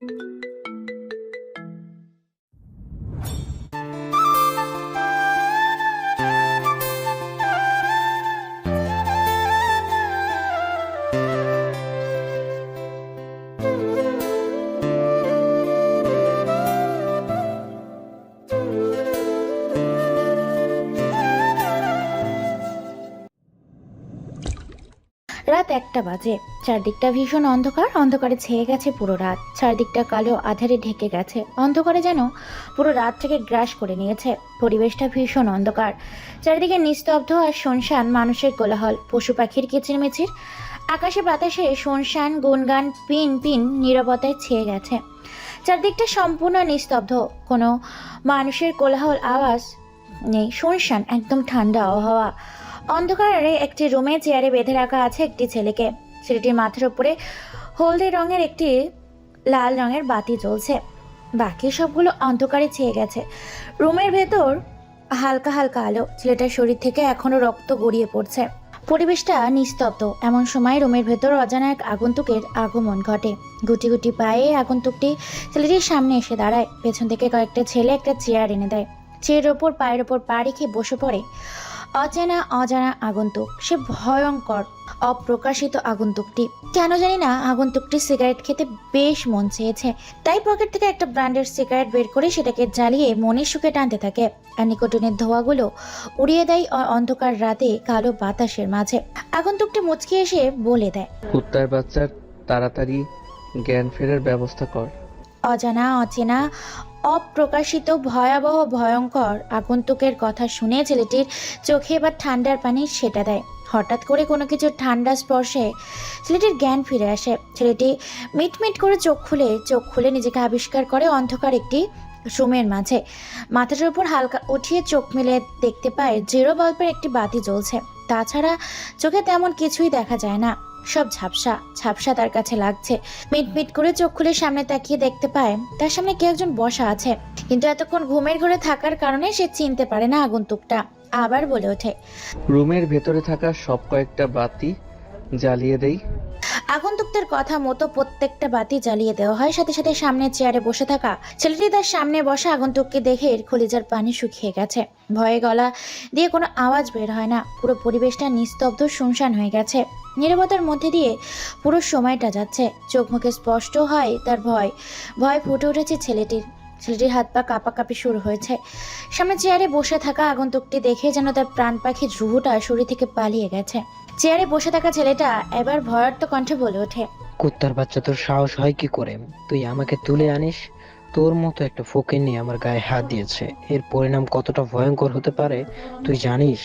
রাত 1টা বাজে। চারদিকটা ভীষণ অন্ধকার, অন্ধকারে ছেয়ে গেছে পুরো রাত। চারদিকটা কালো আঁধারে ঢেকে গেছে, অন্ধকারে যেন পুরো রাতটাকে গ্রাস করে নিয়েছে। পরিবেশটা ভীষণ অন্ধকার, চারিদিকে নিস্তব্ধ আর শুনশান, মানুষের কোলাহল, পশু পাখির কিচিরমিচির। আকাশে বাতাসে শুনশান গুনগান, পিন পিন নীরবতায় ছেয়ে গেছে। চারদিকটা সম্পূর্ণ নিস্তব্ধ, কোনো মানুষের কোলাহল আওয়াজ নেই। শুনশান, একদম ঠান্ডা আবহাওয়া। অন্ধকারে একটি রুমে চেয়ারে বেঁধে রাখা আছে একটি ছেলেকে। ছেলেটির মাথার উপরে হলদে রঙের একটি লাল রঙের বাতি জ্বলছে। বাকি সবগুলো অন্ধকারে ছেয়ে গেছে। রুমের ভেতর হালকা হালকা আলো, ছেলেটার শরীর থেকে এখনো রক্ত গড়িয়ে পড়ছে। পরিবেশটা নিস্তব্ধ। এমন সময় রুমের ভেতর অজানা এক আগন্তুকের আগমন ঘটে। গুটি গুটি পায়ে আগন্তুকটি ছেলেটির সামনে এসে দাঁড়ায়। পেছন থেকে কয়েকটা ছেলে একটা চেয়ার এনে দেয়। চেয়ারের ওপর পায়ের ওপর পা রেখে বসে পড়ে অচেনা অজানা আগন্তুক। সে ভয়ঙ্কর, অপ্রকাশিত আগন্তুকটি। কেন জানি না আগন্তুকটি সিগারেট খেতে বেশ মন চেয়েছে, তাই পকেট থেকে একটা ব্র্যান্ডের সিগারেট বের করে সেটাকে জ্বালিয়ে মনের সুখে টানতে থাকে। আর নিকোটিনের ধোঁয়াগুলো উড়িয়ে দেয় অন্ধকার রাতে কালো বাতাসের মাঝে। আগন্তুকটি মুচকি এসে বলে দেয়, কুত্তার বাচ্চার তাড়াতাড়ি জ্ঞান ফেরার ব্যবস্থা কর। অজানা অচেনা অপ্রকাশিত ভয়াবহ ভয়ঙ্কর আগন্তুকের কথা শুনে ছেলেটির চোখে এবার ঠান্ডার পানি সেটা দেয়। হঠাৎ করে কোনো কিছু ঠান্ডা স্পর্শে ছেলেটির জ্ঞান ফিরে আসে। ছেলেটি মিটমিট করে চোখ খুলে নিজেকে আবিষ্কার করে অন্ধকার একটি রুমের মাঝে। মাথাটার উপর হালকা উঠিয়ে চোখ মেলে দেখতে পায় 0 বাল্বের একটি বাতি জ্বলছে। তাছাড়া চোখে তেমন কিছুই দেখা যায় না, সব ঝাপসা ঝাপসা তার কাছে লাগছে। মিটমিট করে চোখ খুলে সামনে তাকিয়ে দেখতে পায় তার সামনে কে একজন বসা আছে, কিন্তু এতক্ষণ ঘুমের ঘরে থাকার কারণে সে চিনতে পারে না আগন্তুকটা। আবার বলে ওঠে, রুমের ভেতরে থাকা সব কয়েকটা বাতি জ্বালিয়ে দেই। আগন্তুকদের কথা মতো প্রত্যেকটা বাতি জ্বালিয়ে দেওয়া হয়। সাথে সাথে সামনে চেয়ারে বসে থাকা ছেলেটি তার সামনে বসা আগন্তুককে দেখে কলিজার পানি শুকিয়ে গেছে। ভয়ে গলা দিয়ে কোনো আওয়াজ বের হয় না। পুরো পরিবেশটা নিস্তব্ধ, শুনশান হয়ে গেছে। নীরবতার মধ্যে দিয়ে পুরো সময়টা যাচ্ছে। চোখ মুখে স্পষ্ট হয় তার ভয় ফুটে উঠেছে ছেলেটির হাত পা কাঁপাকাঁপি শুরু হয়েছে। সামনে চেয়ারে বসে থাকা আগন্তুকটি দেখে যেন তার প্রাণ পাখির রুহুটা শরীর থেকে পালিয়ে গেছে। চেয়ারে বসে থাকা ছেলেটা এবার ভয়ার্ত কণ্ঠে বলে ওঠে, কুত্তার বাচ্চা, তোর সাহস হয় কি করে? তুই আমাকে তুলে আনিস? তোর মতো একটা ফকিন্নি আমার গায়ে হাত দিয়েছে, এর পরিণাম কতটা ভয়ঙ্কর হতে পারে তুই জানিস?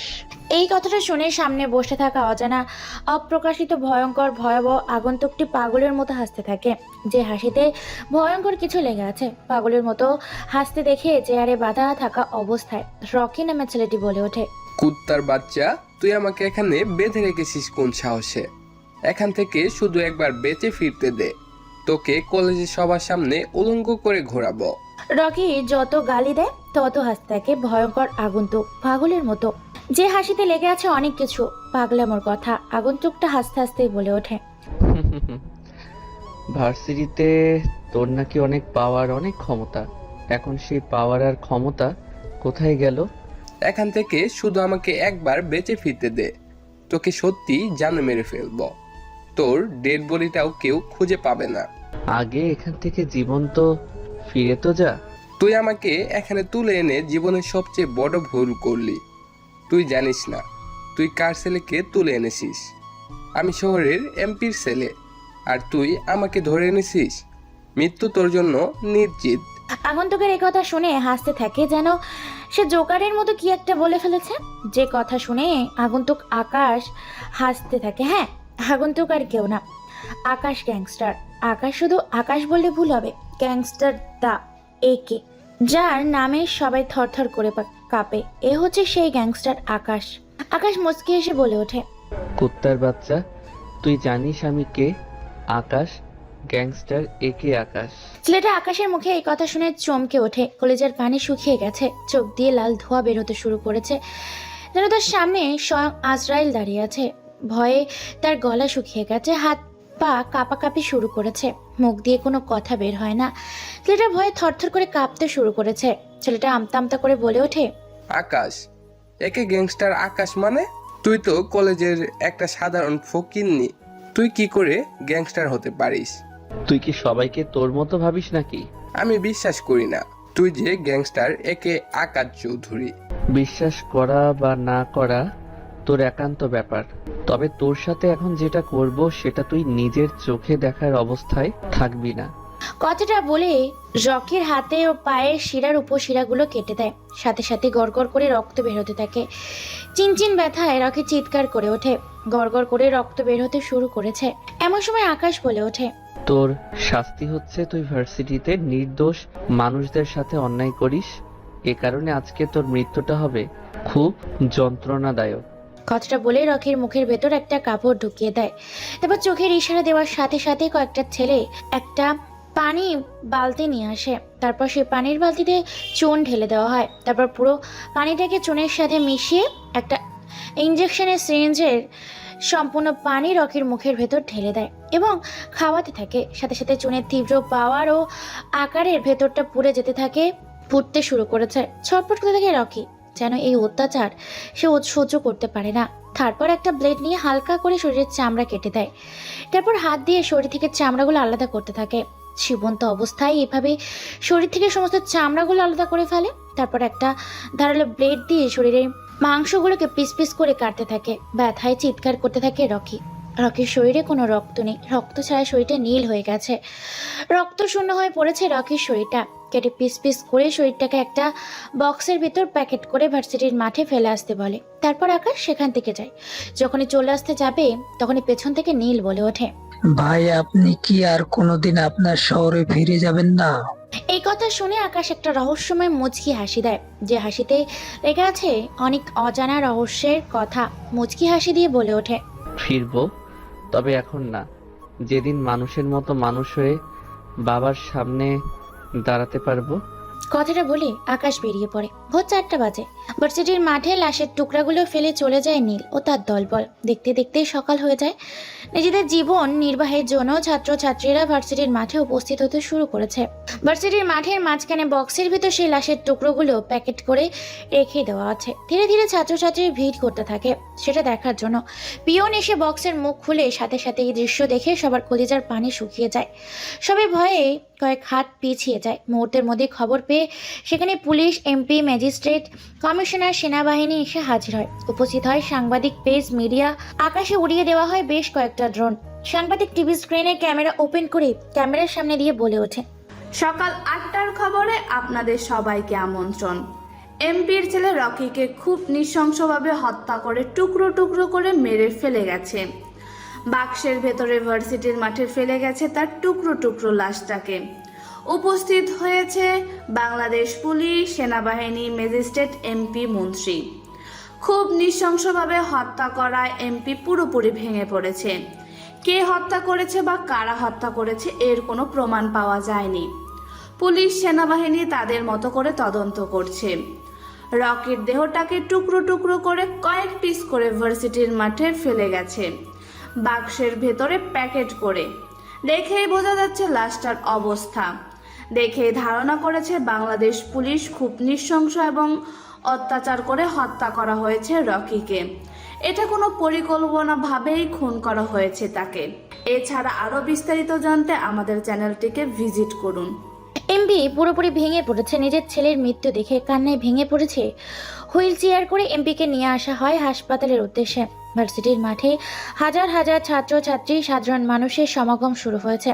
এই কথাটা শুনে সামনে বসে থাকা অজানা অপ্রকাশিত ভয়ঙ্কর ভয়াবহ আগন্তুকটি পাগলের মতো হাসতে থাকে। যে হাসিতে ভয়ঙ্কর কিছু লেগে আছে। পাগলের মতো হাসতে দেখে চেয়ারে বাঁধা থাকা অবস্থায় রকি নামে ছেলেটি বলে ওঠে, কুত্তার বাচ্চা, তুই আমাকে এখানে বেঁধে রেখেছিস কোন সাহসে? এখান থেকে শুধু একবার বেঁচে ফিরতে দে, তোকে কলেজে সবার সামনে উলঙ্গ করে ঘোরাবো। রকি যত গালি দেয় তত হাসতে থাকে ভয়ঙ্কর আগন্তুক পাগলের মতো, যে হাসিতে লেগে আছে অনেক কিছু পাগলামোর কথা। আগন্তুকটা হাসতে হাসতেই বলে ওঠে, ভার্সিটিতে তোর নাকি অনেক পাওয়ার, অনেক ক্ষমতা। এখন সেই পাওয়ার আর ক্ষমতা কোথায় গেল? এখান থেকে শুধু আমাকে একবার বেঁচে ফিরতে দে, তোকে সত্যি জানে মেরে ফেলবো। তোর ডেড বডিটাও কেউ খুঁজে পাবে না। আগে এখান থেকে জীবন্ত ফিরে তো যা। তুই আমাকে এখানে তুলে এনে জীবনের সবচেয়ে বড় ভুল করলি। তুই জানিস না তুই কার ছেলেকে তুলে এনেছিস। আমি শহরের এমপির ছেলে, আর তুই আমাকে ধরে এনেছিস। মৃত্যু তোর জন্য নিশ্চিত। আগন্তুকের এই কথা শুনে হাসতে থাকে, যেন সে জোকারের মতো কি একটা বলে ফেলেছে। যে কথা শুনে আগন্তুক আকাশ হাসতে থাকে। হ্যাঁ, আগন্তুক আর কেউ না, আকাশ গ্যাংস্টার। আকাশ, শুধু আকাশ বললে ভুল হবে, গ্যাংস্টার দা একে, যার নামে সবাই থরথর করে কাঁপে। এ হচ্ছে সেই গ্যাংস্টার আকাশ। আকাশ মুচকি এসে বলে ওঠে, কুত্তার বাচ্চা, তুই জানিস আমি কে? আকাশ, গ্যাংস্টার একে আকাশ। ছেলেটা আকাশের মুখে এই কথা শুনে চমকে ওঠে। কলেজের পানি শুকিয়ে গেছে, চোখ দিয়ে লাল ধোঁয়া বেরোতে শুরু করেছে, যেন তার সামনে স্বয়ং আজরাইল দাঁড়িয়ে আছে। ভয়ে তার গলা শুকিয়ে গেছে, হাত পা কাঁপাকাঁপি শুরু করেছে, মুখ দিয়ে কোনো কথা বের হয় না। ছেলেটা ভয়ে থরথর করে কাঁপতে শুরু করেছে। ছেলেটা আমতা আমতা করে বলে ওঠে, আকাশ, একে গ্যাংস্টার আকাশ মানে? তুই তো কলেজের একটা সাধারণ ফকিন্নি, তুই কি করে গ্যাংস্টার হতে পারিস? তুই কি সবাইকে তোর মতো ভাবিস নাকি? আমি বিশ্বাস করি না তুই যে গ্যাংস্টার, একে আকাশ চৌধুরী। বিশ্বাস করা বা না করা তোর একান্ত ব্যাপার, তবে তোর সাথে এখন যেটা করব সেটা তুই নিজের চোখে দেখার অবস্থায় থাকবি না। কথাটা বলে রকির হাতে ও পায়ের শিরার উপশিরাগুলো কেটে দেয়। সাথে সাথে গড়গড় করে রক্ত বের হতে থাকে। চিনচিন ব্যথায় রকি চিৎকার করে ওঠে। গড়গড় করে রক্ত বের হতে শুরু করেছে। এমন সময় আকাশ বলে ওঠে, তোর শাস্তি হচ্ছে তুই ভার্সিটিতে নির্দোষ মানুষদের সাথে অন্যায় করিস, এ কারণে আজকে তোর মৃত্যুটা হবে খুব যন্ত্রণাদায়ক। কথাটা বলে রকির মুখের ভেতর একটা কাপড় ঢুকিয়ে দেয়। তারপর চোখের ইশারা দেওয়ার সাথে সাথে কয়েকটা ছেলে একটা পানি বালতি নিয়ে আসে। তারপর সেই পানির বালতিতে চুন ঢেলে দেওয়া হয়। তারপর পুরো পানিটাকে চুনের সাথে মিশিয়ে একটা ইঞ্জেকশনের সিরিঞ্জের সম্পূর্ণ পানি রকির মুখের ভেতর ঢেলে দেয় এবং খাওয়াতে থাকে। সাথে সাথে চুনের তীব্র পাওয়ার ও আকারের ভেতরটা পুড়ে যেতে থাকে, ফুটতে শুরু করেছে। ছটফট করতে থাকে রকি, যেন এই অত্যাচার সে সহ্য করতে পারে না। তারপর একটা ব্লেড নিয়ে হালকা করে শরীরের চামড়া কেটে দেয়। তারপর হাত দিয়ে শরীর থেকে চামড়াগুলো আলাদা করতে থাকে। জীবন্ত অবস্থায় এভাবে শরীর থেকে সমস্ত চামড়াগুলো আলাদা করে ফেলে। তারপর একটা ধারালো ব্লেড দিয়ে শরীরের মাংসগুলোকে পিস পিস করে কাটতে থাকে। ব্যথায় চিৎকার করতে থাকে রকি। রকির শরীরে কোনো রক্ত নেই, রক্ত ছাড়া শরীরটা নীল হয়ে গেছে। রক্ত শূন্য হয়ে পড়েছে রকির শরীরটা। কেটে পিস পিস করে শরীরটাকে একটা বক্সের ভিতর প্যাকেট করে ভার্সিটির মাঠে ফেলে আসতে বলে। তারপর আকাশ সেখান থেকে যায়। যখনই চলে আসতে যাবে তখনই পেছন থেকে নীল বলে ওঠে, ভাই, আপনি কি আর কোনোদিন আপনার শহরে ফিরে যাবেন না? এই কথা শুনে আকাশ একটা রহস্যময় মুচকি হাসি দেয়, যে হাসিতে লেগে আছে অনেক অজানা রহস্যের কথা। মুচকি হাসি দিয়ে বলে ওঠে, ফিরবো, তবে এখন না। যেদিন মানুষের মতো মানুষ হয়ে বাবার সামনে দাঁড়াতে পারবো। কথাটা বলে আকাশ বেরিয়ে পড়ে। ভোর 4টা বাজে। ভার্সিটির মাঠে লাশের টুকরাগুলো ফেলে চলে যায় নীল ও তার দলবল। দেখতে দেখতে সকাল হয়ে যায়। নিজেদের জীবন নির্বাহের জন্য ছাত্রছাত্রীরা ভার্সিটির মাঠে উপস্থিত হতে শুরু করেছে। ভার্সিটির মাঠের মাঝখানে বক্সের ভিতর সেই লাশের টুকরোগুলো প্যাকেট করে রেখে দেওয়া আছে। ধীরে ধীরে ছাত্রছাত্রীর ভিড় করতে থাকে সেটা দেখার জন্য। পিয়ন এসে বক্সের মুখ খুলে সাথে সাথে এই দৃশ্য দেখে সবার কলিজার পানি শুকিয়ে যায়। সবাই ভয়ে কয়েক হাত পিছিয়ে যায়। মুহূর্তের মধ্যে খবর পেয়ে সেখানে পুলিশ, এমপি, ম্যাজিস্ট্রেট, কমিশনার, সেনাবাহিনী এসে হাজির হয়। উপস্থিত হয় সাংবাদিক, পেজ, মিডিয়া। আকাশে উড়িয়ে দেওয়া হয় বেশ কয়েকটা ড্রোন। সাংবাদিক টিভি স্ক্রিনে ক্যামেরা ওপেন করে ক্যামেরার সামনে দিয়ে বলে ওঠে, সকাল 8টার খবরে আপনাদের সবাইকে আমন্ত্রণ। এমপির ছেলে রকিকে খুব নৃশংসভাবে হত্যা করে টুকরো টুকরো করে মেরে ফেলে গেছে। বাক্সের ভেতরে ভার্সিটির মাঠে ফেলে গেছে তার টুকরো টুকরো লাশটাকে। উপস্থিত হয়েছে বাংলাদেশ পুলিশ, সেনাবাহিনী, ম্যাজিস্ট্রেট, এমপি, মন্ত্রী। খুব নৃশংসভাবে হত্যা করায় এমপি পুরোপুরি ভেঙে পড়েছে। কে হত্যা করেছে বা কারা হত্যা করেছে এর কোনো প্রমাণ পাওয়া যায়নি। পুলিশ, সেনাবাহিনী তাদের মতো করে তদন্ত করছে। রকির দেহটাকে টুকরো টুকরো করে কয়েক পিস করে ভার্সিটির মাঠে ফেলে গেছে, বাক্সের ভেতরে প্যাকেট করে। দেখেই বোঝা যাচ্ছে লাশটার অবস্থা। দেখেই ধারণা করেছে বাংলাদেশ পুলিশ খুব নৃশংস এবং অত্যাচার করে হত্যা করা হয়েছে রকিকে। এটা কোনো পরিকল্পনাভাবেই খুন করা হয়েছে তাকে। এছাড়া আরও বিস্তারিত জানতে আমাদের চ্যানেলটিকে ভিজিট করুন। এমপি পুরোপুরি ভেঙে পড়েছে। নিজের ছেলের মৃত্যু দেখে কান্নায় ভেঙে পড়েছে। হুইল চেয়ার করে এমপিকে নিয়ে আসা হয় হাসপাতালের উদ্দেশ্যে। ভার্সিটির মাঠে হাজার হাজার ছাত্রছাত্রী, সাধারণ মানুষের সমাগম শুরু হয়েছে।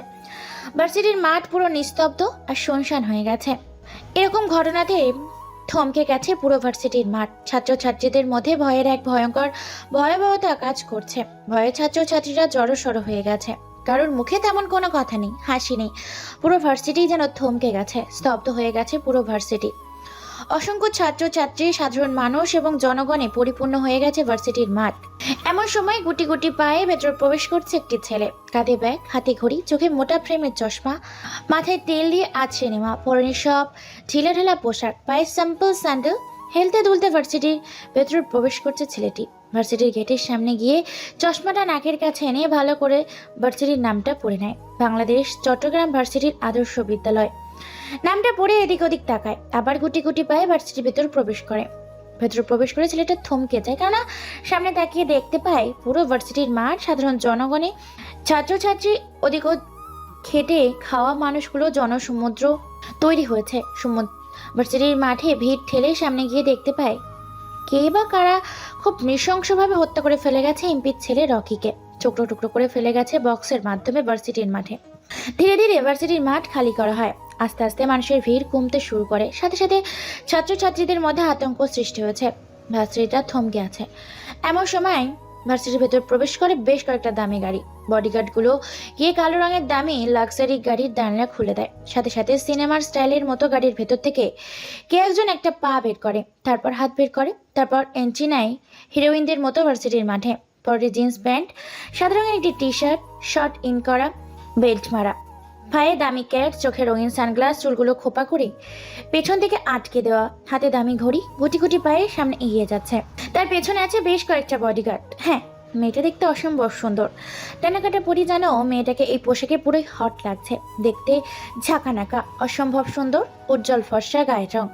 ভার্সিটির মাঠ পুরো নিস্তব্ধ আর শুনশান হয়ে গেছে। এরকম ঘটনাতে থমকে গেছে পুরো ভার্সিটির মাঠ। ছাত্রছাত্রীদের মধ্যে ভয়ের এক ভয়ঙ্কর ভয়াবহতা কাজ করছে। ভয়ে ছাত্রছাত্রীরা জড়সড় হয়ে গেছে। কারোর মুখে তেমন কোনো কথা নেই, হাসি নেই। পুরো ভার্সিটি যেন থমকে গেছে, স্তব্ধ হয়ে গেছে পুরো ভার্সিটি। অসংখ্য ছাত্রছাত্রী, সাধারণ মানুষ এবং জনগণে পরিপূর্ণ হয়ে গেছে ভার্সিটির মাঠ। এমন সময় গুটি গুটি পায়ে ভেতর প্রবেশ করছে একটি ছেলে। কাঁধে ব্যাগ, হাতে ঘড়ি, চোখে মোটা ফ্রেমের চশমা, মাথায় তেল দিয়ে আছে নেওয়া, পরনে সব ঢিলাঢালা পোশাক, পায়ে সিম্পল স্যান্ডেল। হেলতে দুলতে ভার্সিটির ভেতর প্রবেশ করছে ছেলেটি। ভার্সিটির গেটের সামনে গিয়ে চশমাটা নাকের কাছে এনে ভালো করে ভার্সিটির নামটা পড়ে নেয়। বাংলাদেশ চট্টগ্রাম ভার্সিটির আদর্শ বিদ্যালয় নামটা পড়ে এদিক ওদিক তাকায়, আবার গুটি গুটি পায়ে ভার্সিটির ভেতর প্রবেশ করে। ছেলেটা থমকে যায়, কেননা সামনে তাকিয়ে দেখতে পায় পুরো ভার্সিটির মাঠ, সাধারণ জনগণে, ছাত্রছাত্রী, ওদিক খেটে খাওয়া মানুষগুলো, জনসমুদ্র তৈরি হয়েছে। ভার্সিটির মাঠে ভিড় ঠেলে সামনে গিয়ে দেখতে পায় কে বা কারা খুব নৃশংসভাবে হত্যা করে ফেলে গেছে এমপির ছেলে রকিকে। টুকরো টুকরো করে ফেলে গেছে বক্সের মাধ্যমে ভার্সিটির মাঠে। ধীরে ধীরে ভার্সিটির মাঠ খালি করা হয়। আস্তে আস্তে মানুষের ভিড় কমতে শুরু করে। সাথে সাথে ছাত্রছাত্রীদের মধ্যে আতঙ্ক সৃষ্টি হয়েছে। ভার্সিটিটা থমকে আছে। এমন সময় ভার্সিটির ভেতর প্রবেশ করে বেশ কয়েকটা দামি গাড়ি। বডিগার্ডগুলো গিয়ে কালো রঙের দামি লাক্সারি গাড়ির জানলা খুলে দেয়। সাথে সাথে সিনেমার স্টাইলের মতো গাড়ির ভেতর থেকে কে একজন একটা পা বের করে, তারপর হাত বের করে, তারপর এন্ট্রি নেয় হিরোইনদের মতো ভার্সিটির মাঠে। পরে জিন্স প্যান্ট, সাদা রঙের একটি টি শার্ট, শর্ট ইন করা, বেল্ট মারা, পায়ে দামি ক্যাট, চোখে রঙিন সানগ্লাস, চুলগুলো খোপা করে পেছন থেকে আটকে দেওয়া, হাতে দামি ঘড়ি, গুটি গুটি পায়ে সামনে এগিয়ে যাচ্ছে। তার পেছনে আছে বেশ কয়েকটা বডিগার্ড। হ্যাঁ, মেয়েটা দেখতে অসম্ভব সুন্দর। টানাকাটা পরি যেন মেয়েটাকে এই পোশাকে পুরোই হট লাগছে। দেখতে ঝাঁকানাকা, অসম্ভব সুন্দর, উজ্জ্বল ফর্সা গায়ের রং,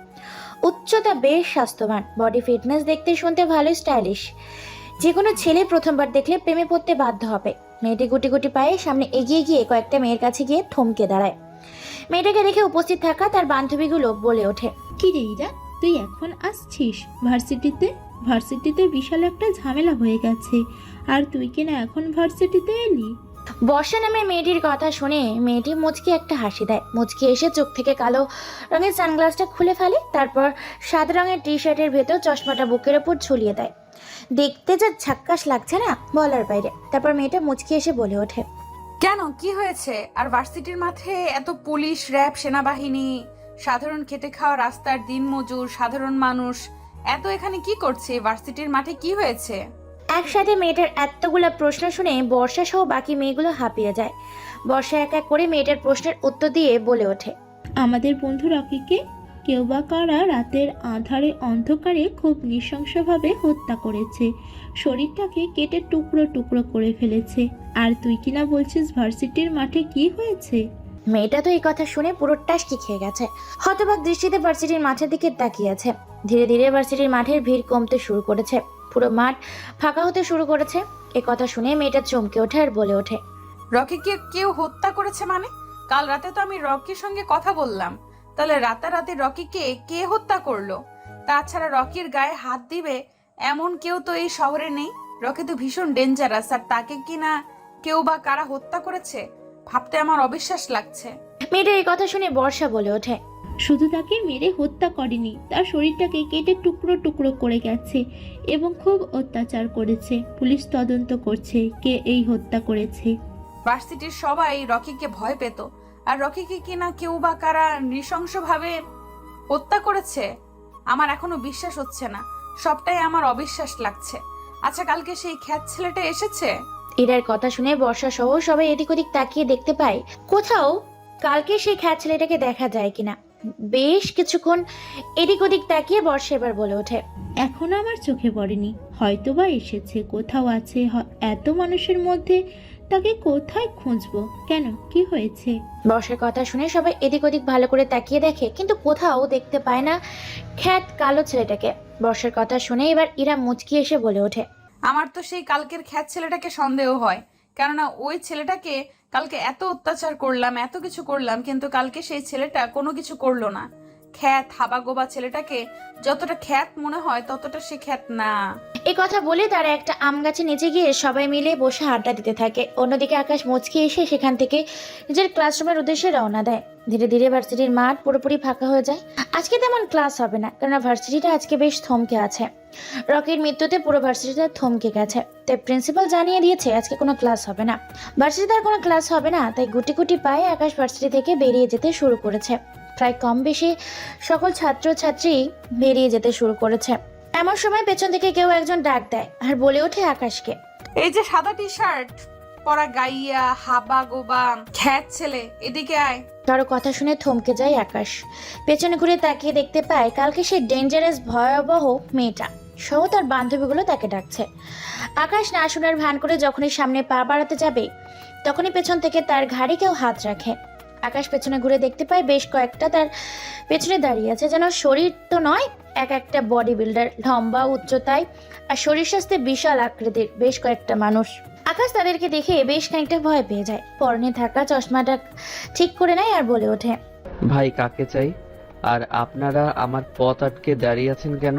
উচ্চতা বেশ স্বাস্থ্যবান, বডি ফিটনেস, দেখতে শুনতে ভালোই স্টাইলিশ। যে কোনো ছেলে প্রথমবার দেখলে প্রেমে পড়তে বাধ্য হবে। মেয়েটি গুটি গুটি পায়ে সামনে এগিয়ে গিয়ে কয়েকটা মেয়ের কাছে গিয়ে থমকে দাঁড়ায়। মেয়েটাকে দেখে উপস্থিত থাকা তার বান্ধবীগুলো বলে ওঠে, কি রে ইরা, তুই এখন আসছিস ভার্সিটিতে বিশাল একটা ঝামেলা হয়ে গেছে, আর তুই কিনা এখন ভার্সিটিতে এলি? বর্ষা নামে মেয়েটির কথা শুনে মেয়েটি মুচকি একটা হাসি দেয়। মুচকি এসে চোখ থেকে কালো রঙের সানগ্লাসটা খুলে ফেলে, তারপর সাদা রঙের টি শার্টের ভেতর চশমাটা বুকের ওপর ঝুলিয়ে দেয়। দেখতে যা ঝাক্কাস লাগছে না, বলার বাইরে। তারপর মেয়েটা মুচকি এসে বলে ওঠে, কেন, কি হয়েছে? আর ভার্সিটির মাঠে এত পুলিশ, র্যাব, সেনাবাহিনী, সাধারণ খেটে খাওয়া রাস্তার দিনমজুর, সাধারণ মানুষ এত এখানে কি করছে? ভার্সিটির মাঠে কি হয়েছে? একসাথে মেয়েটার এতগুলা প্রশ্ন শুনে বর্ষা সহ বাকি মেয়েগুলো হাঁপিয়ে যায়। বর্ষা এক এক করে মেয়েটার প্রশ্নের উত্তর দিয়ে বলে ওঠে, আমাদের বন্ধু রকিকে কেউ বা কারা রাতের আঁধারে অন্ধকারে খুব নৃশংসভাবে হত্যা করেছে, শরীরটাকে কেটে টুকরো টুকরো করে ফেলেছে। আর তুই কিনা বলছিস ভার্সিটির মাঠে কি হয়েছে? মেয়েটা তো এই কথা শুনে পুরো টাসকি খেয়ে গেছে। হতবাক দৃষ্টিতে ভার্সিটির মাঠের দিকে তাকিয়ে আছে। ধীরে ধীরে ভার্সিটির মাঠের ভিড় কমতে শুরু করেছে। পুরো মাঠ ফাঁকা হতে শুরু করেছে। এ কথা শুনে মেয়েটা চমকে ওঠে আর বলে ওঠে, রকিকে কেউ হত্যা করেছে মানে? কাল রাতে তো আমি রকির সঙ্গে কথা বললাম। তাহলে রাতারাতি রকিকে কে হত্যা করলো? তাছাড়া রকির গায়ে হাত দিবে এমন কেউ তো এই শহরে নেই। রকি তো ভীষণ ডেঞ্জারাস, আর তাকে কিনা কেউ বা কারা হত্যা করেছে ভাবতে আমার অবিশ্বাস লাগছে। মেয়েটার এই কথা শুনে বর্ষা বলে ওঠে, শুধু তাকে মেরে হত্যা করেনি, তার শরীরটাকে কেটে টুকরো টুকরো করে গেছে এবং খুব অত্যাচার করেছে। পুলিশ তদন্ত করছে কে এই হত্যা করেছে। ভার্সিটির সবাই রকিকে ভয় পেত, আর রকিকে কিনা কেউ বা কারা নৃশংসভাবে হত্যা করেছে। আমার এখনো বিশ্বাস হচ্ছে না, সবটাই আমার অবিশ্বাস লাগছে। আচ্ছা, কালকে সেই খ্যাত ছেলেটা এসেছে? ইরার কথা শুনে বর্ষা সহ সবাই এদিক ওদিক তাকিয়ে দেখতে পায় কোথাও কালকে সেই খ্যাত ছেলেটাকে দেখা যায় কিনা। বেশ কিছুক্ষণ এদিক ওদিক তাকিয়ে বর্ষা এবার বলে ওঠে, এখনো আমার চোখে পড়েনি, হয়তো বা এসেছে, কোথাও আছে। এত মানুষের মধ্যে তাকে কোথায় খুঁজবো? কেন, কি হয়েছে? বর্ষার কথা শুনে সবাই এদিক ওদিক ভালো করে তাকিয়ে দেখে, কিন্তু কোথাও দেখতে পায় না খ্যাত কালো ছেলেটাকে। বর্ষার কথা শুনে এবার ইরা মুচকি এসে বলে ওঠে, আমার তো সেই কালকের খ্যাত ছেলেটাকে সন্দেহ হয়, কেননা ওই ছেলেটাকে কালকে এত অত্যাচার করলাম, এত কিছু করলাম, কিন্তু কালকে সেই ছেলেটা কোনো কিছু করলো না। খ্যাত হাবাগোবা ছেলেটাকে যতটা খ্যাত মনে হয় ততটা সে খ্যাত না। এই কথা বলে তারা একটা আম গাছে নিচে গিয়ে সবাই মিলে বসে আড্ডা দিতে থাকে। অন্যদিকে আকাশ মুচকি এসে সেখান থেকে নিজের ক্লাসরুমের উদ্দেশ্যে রওনা দেয়। ধীরে ধীরে ভার্সিটির মাঠ পুরোপুরি ফাঁকা হয়ে যায়। আজকে তেমন ক্লাস হবে না, কেননা ভার্সিটিটা আজকে বেশ থমকে আছে। রকির মৃত্যুতে পুরো ভার্সিটিটা থমকে গেছে, তাই প্রিন্সিপাল জানিয়ে দিয়েছে আজকে কোনো ক্লাস হবে না। ভার্সিটিতে আর কোনো ক্লাস হবে না, তাই গুটি গুটি পায়ে আকাশ ভার্সিটি থেকে বেরিয়ে যেতে শুরু করেছে। প্রায় কম বেশি সকল ছাত্রছাত্রী বেরিয়ে যেতে শুরু করেছে। এমন সময় পেছন থেকে কেউ একজন ডাক দেয় আর বলে ওঠে আকাশকে, এই যে সাদা টি শার্ট পরা গাইয়া হাবা গোবা খ্যাত ছেলে, এদিকে আয়। কারো কথা শুনে থমকে যায় আকাশ। পেছনে ঘুরে তাকিয়ে দেখতে পায় কালকে সেই ডেঞ্জারাস ভয়াবহ মেয়েটা সহ তার বান্ধবীগুলো তাকে ডাকছে। আকাশ না শোনার ভান করে যখনই সামনে পা বাড়াতে যাবে তখনই পেছন থেকে তার ঘাড়ে কেউ হাত রাখে। আকাশ পেছনে ঘুরে দেখতে পায় বেশ কয়েকটা তার পেছনে দাঁড়িয়ে আছে, যেন শরীর তো নয়, এক একটা বডি বিল্ডার, লম্বা, উচ্চতায় আর শরীর স্বাস্থ্যে বিশাল আকৃতির বেশ কয়েকটা মানুষ। আকাশ তাদেরকে দেখে বেশ খানিকটা ভয় পেয়ে যায়। পরনে থাকা চশমাটা ঠিক করে নেয় আর বলে ওঠে, ভাই কাকে চাই? আর আপনারা আমার পথ আটকে দাঁড়িয়ে আছেন কেন?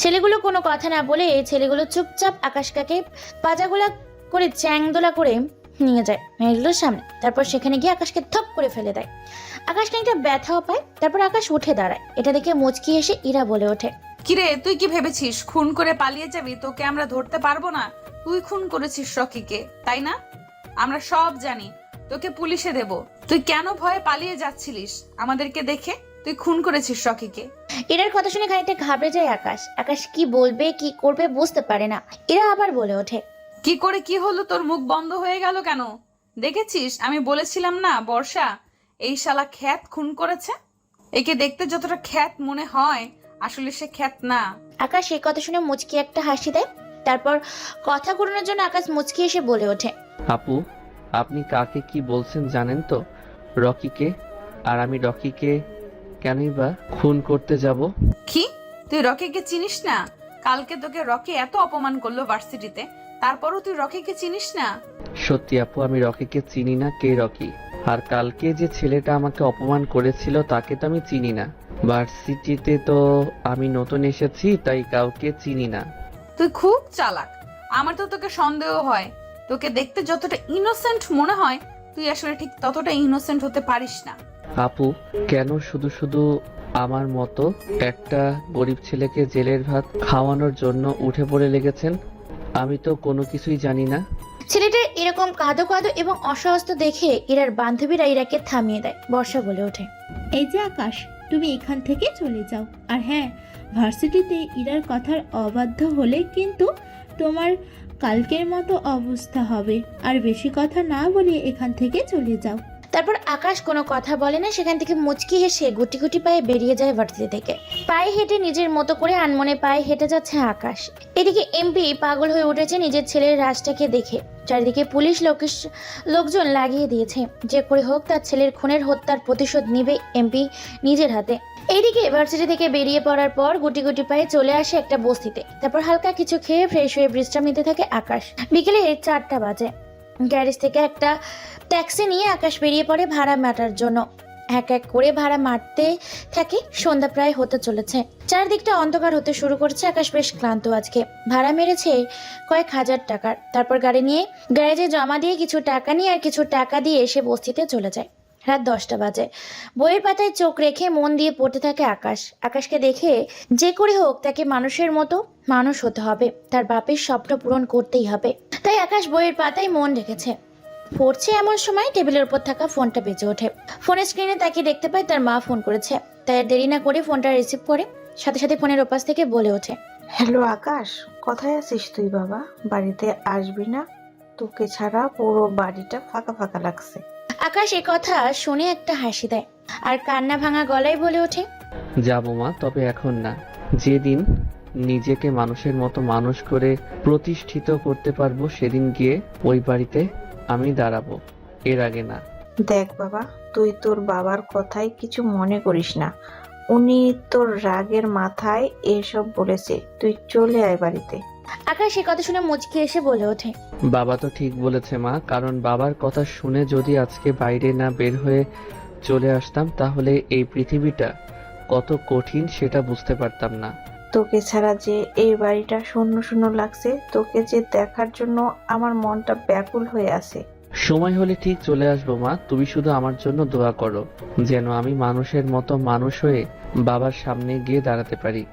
ছেলেগুলো কোনো কথা না বলে ছেলেগুলো চুপচাপ আকাশকে পাজাগুলা করে চ্যাংদোলা করে নিয়ে যায় মেয়েগুলোর সামনে। তারপর সেখানে গিয়ে আকাশকে থপ করে ফেলে দেয়। আকাশ খানিকটা ব্যথাও পায়। তারপর আকাশ উঠে দাঁড়ায়। এটা দেখে মুচকি এসে ইরা বলে ওঠে, কিরে তুই কি ভেবেছিস খুন করে পালিয়ে যাবি? তোকে আমরা ধরতে পারবো না? তুই খুন করেছিস রকিকে, তাই না? আমরা সব জানি, তোকে পুলিশে দেব। তুই কেন ভয়ে পালিয়ে যাচ্ছিলিস আমাদেরকে দেখে? তুই খুন করেছিস রকিকে। ইরার কথা শুনে খানিকটা ঘাবড়ে যায় আকাশ। আকাশ কি বলবে কি করবে বুঝতে পারে না। ইরা আবার বলে ওঠে, কি করে কি হলো? তোর মুখ বন্ধ হয়ে গেল কেন? দেখেছিস আমি বলেছিলাম না বর্ষা এই শালা খ্যাত খুন করেছে? একে দেখতে যতটা খ্যাত মনে হয় আসলে সে খ্যাত না। আকাশ এই কথা শুনে মুচকি একটা হাসি দেয়। তারপর কথা ঘুরানোর জন্য আকাশ মুচকি এসে বলে ওঠে, আপু, আপনি কাকে কি বলছেন জানেন তো? রকিকে। আর আমি রকিকে কেনই বা খুন করতে যাব? কি তুই রকিকে চিনিস না? কালকে তোকে রকি এত অপমান করলো ভার্সিটিতে, তারপরও তুই রকিকে চিনিস না? সত্যি আপু, আমি রকিকে চিনি না। কে রকি? আর কালকে যে ছেলেটা আমাকে অপমান করেছিল তাকে তো আমি চিনি না। ভার্সিটিতে তো আমি নতুন এসেছি, তাই কাউকে চিনি না। তুই খুব চালাক। আমার তো তোকে সন্দেহ হয়। তোকে দেখতে যতটা ইনোসেন্ট মনে হয় তুই আসলে ঠিক ততটা ইনোসেন্ট হতে পারিস না। আপু, কেন শুধু শুধু আমার মতো একটা গরিব ছেলেকে জেলের ভাত খাওয়ানোর জন্য উঠে পড়ে লেগেছেন? আমি তো কোনো কিছুই জানি না। ছেলেটা এরকম কাঁদো কাঁদো এবং অসহস্ত দেখে ইরার বান্ধবীরা ইরাকে থামিয়ে দেয়। বর্ষা বলে ওঠে, এই যে আকাশ, তুমি এখান থেকে চলে যাও। আর হ্যাঁ, ভার্সিটিতে ইরার কথার অবাধ্য হলে কিন্তু তোমার কালকের মতো অবস্থা হবে। আর বেশি কথা না বলে এখান থেকে চলে যাও। তারপর আকাশ কোনো কথা বলে না, সেখান থেকে মুচকি হেসে গুটি গুটি পায়ে বেরিয়ে যায় ভার্সিটি থেকে। পায়ে হেঁটে নিজের মতো করে আনমনে পায়ে হেঁটে যাচ্ছে আকাশ। এদিকে এমপি পাগল হয়ে উঠেছে নিজের ছেলের রাজটাকে দেখে। চারিদিকে পুলিশ লোকজন লাগিয়ে দিয়েছে। যে করে হোক তার ছেলের খুনের হত্যার প্রতিশোধ নিবে এমপি নিজের হাতে। এইদিকে ভার্সিটি থেকে বেরিয়ে পড়ার পর গুটি গুটি পায়ে চলে আসে একটা বস্তিতে। তারপর হালকা কিছু খেয়ে ফ্রেশ হয়ে বিশ্রাম নিতে থাকে আকাশ। বিকেলে 4টা বাজে। গ্যারেজ থেকে একটা ট্যাক্সি নিয়ে আকাশ বেরিয়ে পড়ে ভাড়া মাটার জন্য। এক এক করে ভাড়া মারতে থাকে। সন্ধ্যা প্রায় হতে চলেছে। চারদিকটা অন্ধকার হতে শুরু করছে। আকাশ বেশ ক্লান্ত আজকে। ভাড়া মেরেছে কয়েক হাজার টাকার। তারপর গাড়ি নিয়ে গ্যারেজে জমা দিয়ে কিছু টাকা নিয়ে আর কিছু টাকা দিয়ে এসে বস্তিতে চলে যায়। রাত 10টা বাজে। বইয়ের পাতায় চোখ রেখে মন দিয়ে পড়তে থাকে আকাশ। আকাশকে দেখে যে করে হোক তাকে মানুষের মতো মানুষ হতে হবে। তার বাপের স্বপ্ন পূরণ করতেই হবে। তাই আকাশ বইয়ের পাতায় মন রেখেছে। পড়ছে এমন সময় টেবিলের উপর থাকা ফোনটা বেজে ওঠে। ফোনের স্ক্রিনে তাকিয়ে দেখতে পায় তার মা ফোন করেছে। তাই আর দেরি না করে ফোনটা রিসিভ করে সাথে সাথে ফোনের ওপাশ থেকে বলে ওঠে, হ্যালো আকাশ, কোথায় আছিস তুই বাবা? বাড়িতে আসবি না? তোকে ছাড়া পুরো বাড়িটা ফাঁকা ফাঁকা লাগছে। আকাশ এ কথা শুনে একটা হাসি দেয় আর কান্না ভাঙা গলায় বলে ওঠে, যাবো মা, তবে এখন না। যেদিন নিজেকে মানুষের মতো মানুষ করে প্রতিষ্ঠিত করতে পারবো সেদিন গিয়ে ওই বাড়িতে আমি দাঁড়াবো, এর আগে না। দেখ বাবা, তুই তোর বাবার কথায় কিছু মনে করিস না। উনি তোর রাগের মাথায় এসব বলেছে। তুই চলে আয় বাড়িতে। আকাশ এ কথা শুনে মুচকি এসে বলে ওঠে, বাবা তো ঠিক বলেছে মা, কারণ বাবার কথা শুনে যদি আজকে বাইরে না বের হয়ে চলে আসতাম তাহলে এই পৃথিবীটা কত কঠিন সেটা বুঝতে পারতাম না। তোকে ছাড়া যে এই বাড়িটা শূন্য শূন্য লাগছে, তোকে যে দেখার জন্য আমার মনটা ব্যাকুল হয়ে আছে। সময় হলে ঠিক চলে আসবো মা, তুমি শুধু আমার জন্য দোয়া করো যেন আমি মানুষের মতো মানুষ হয়ে বাবার সামনে গিয়ে দাঁড়াতে পারি।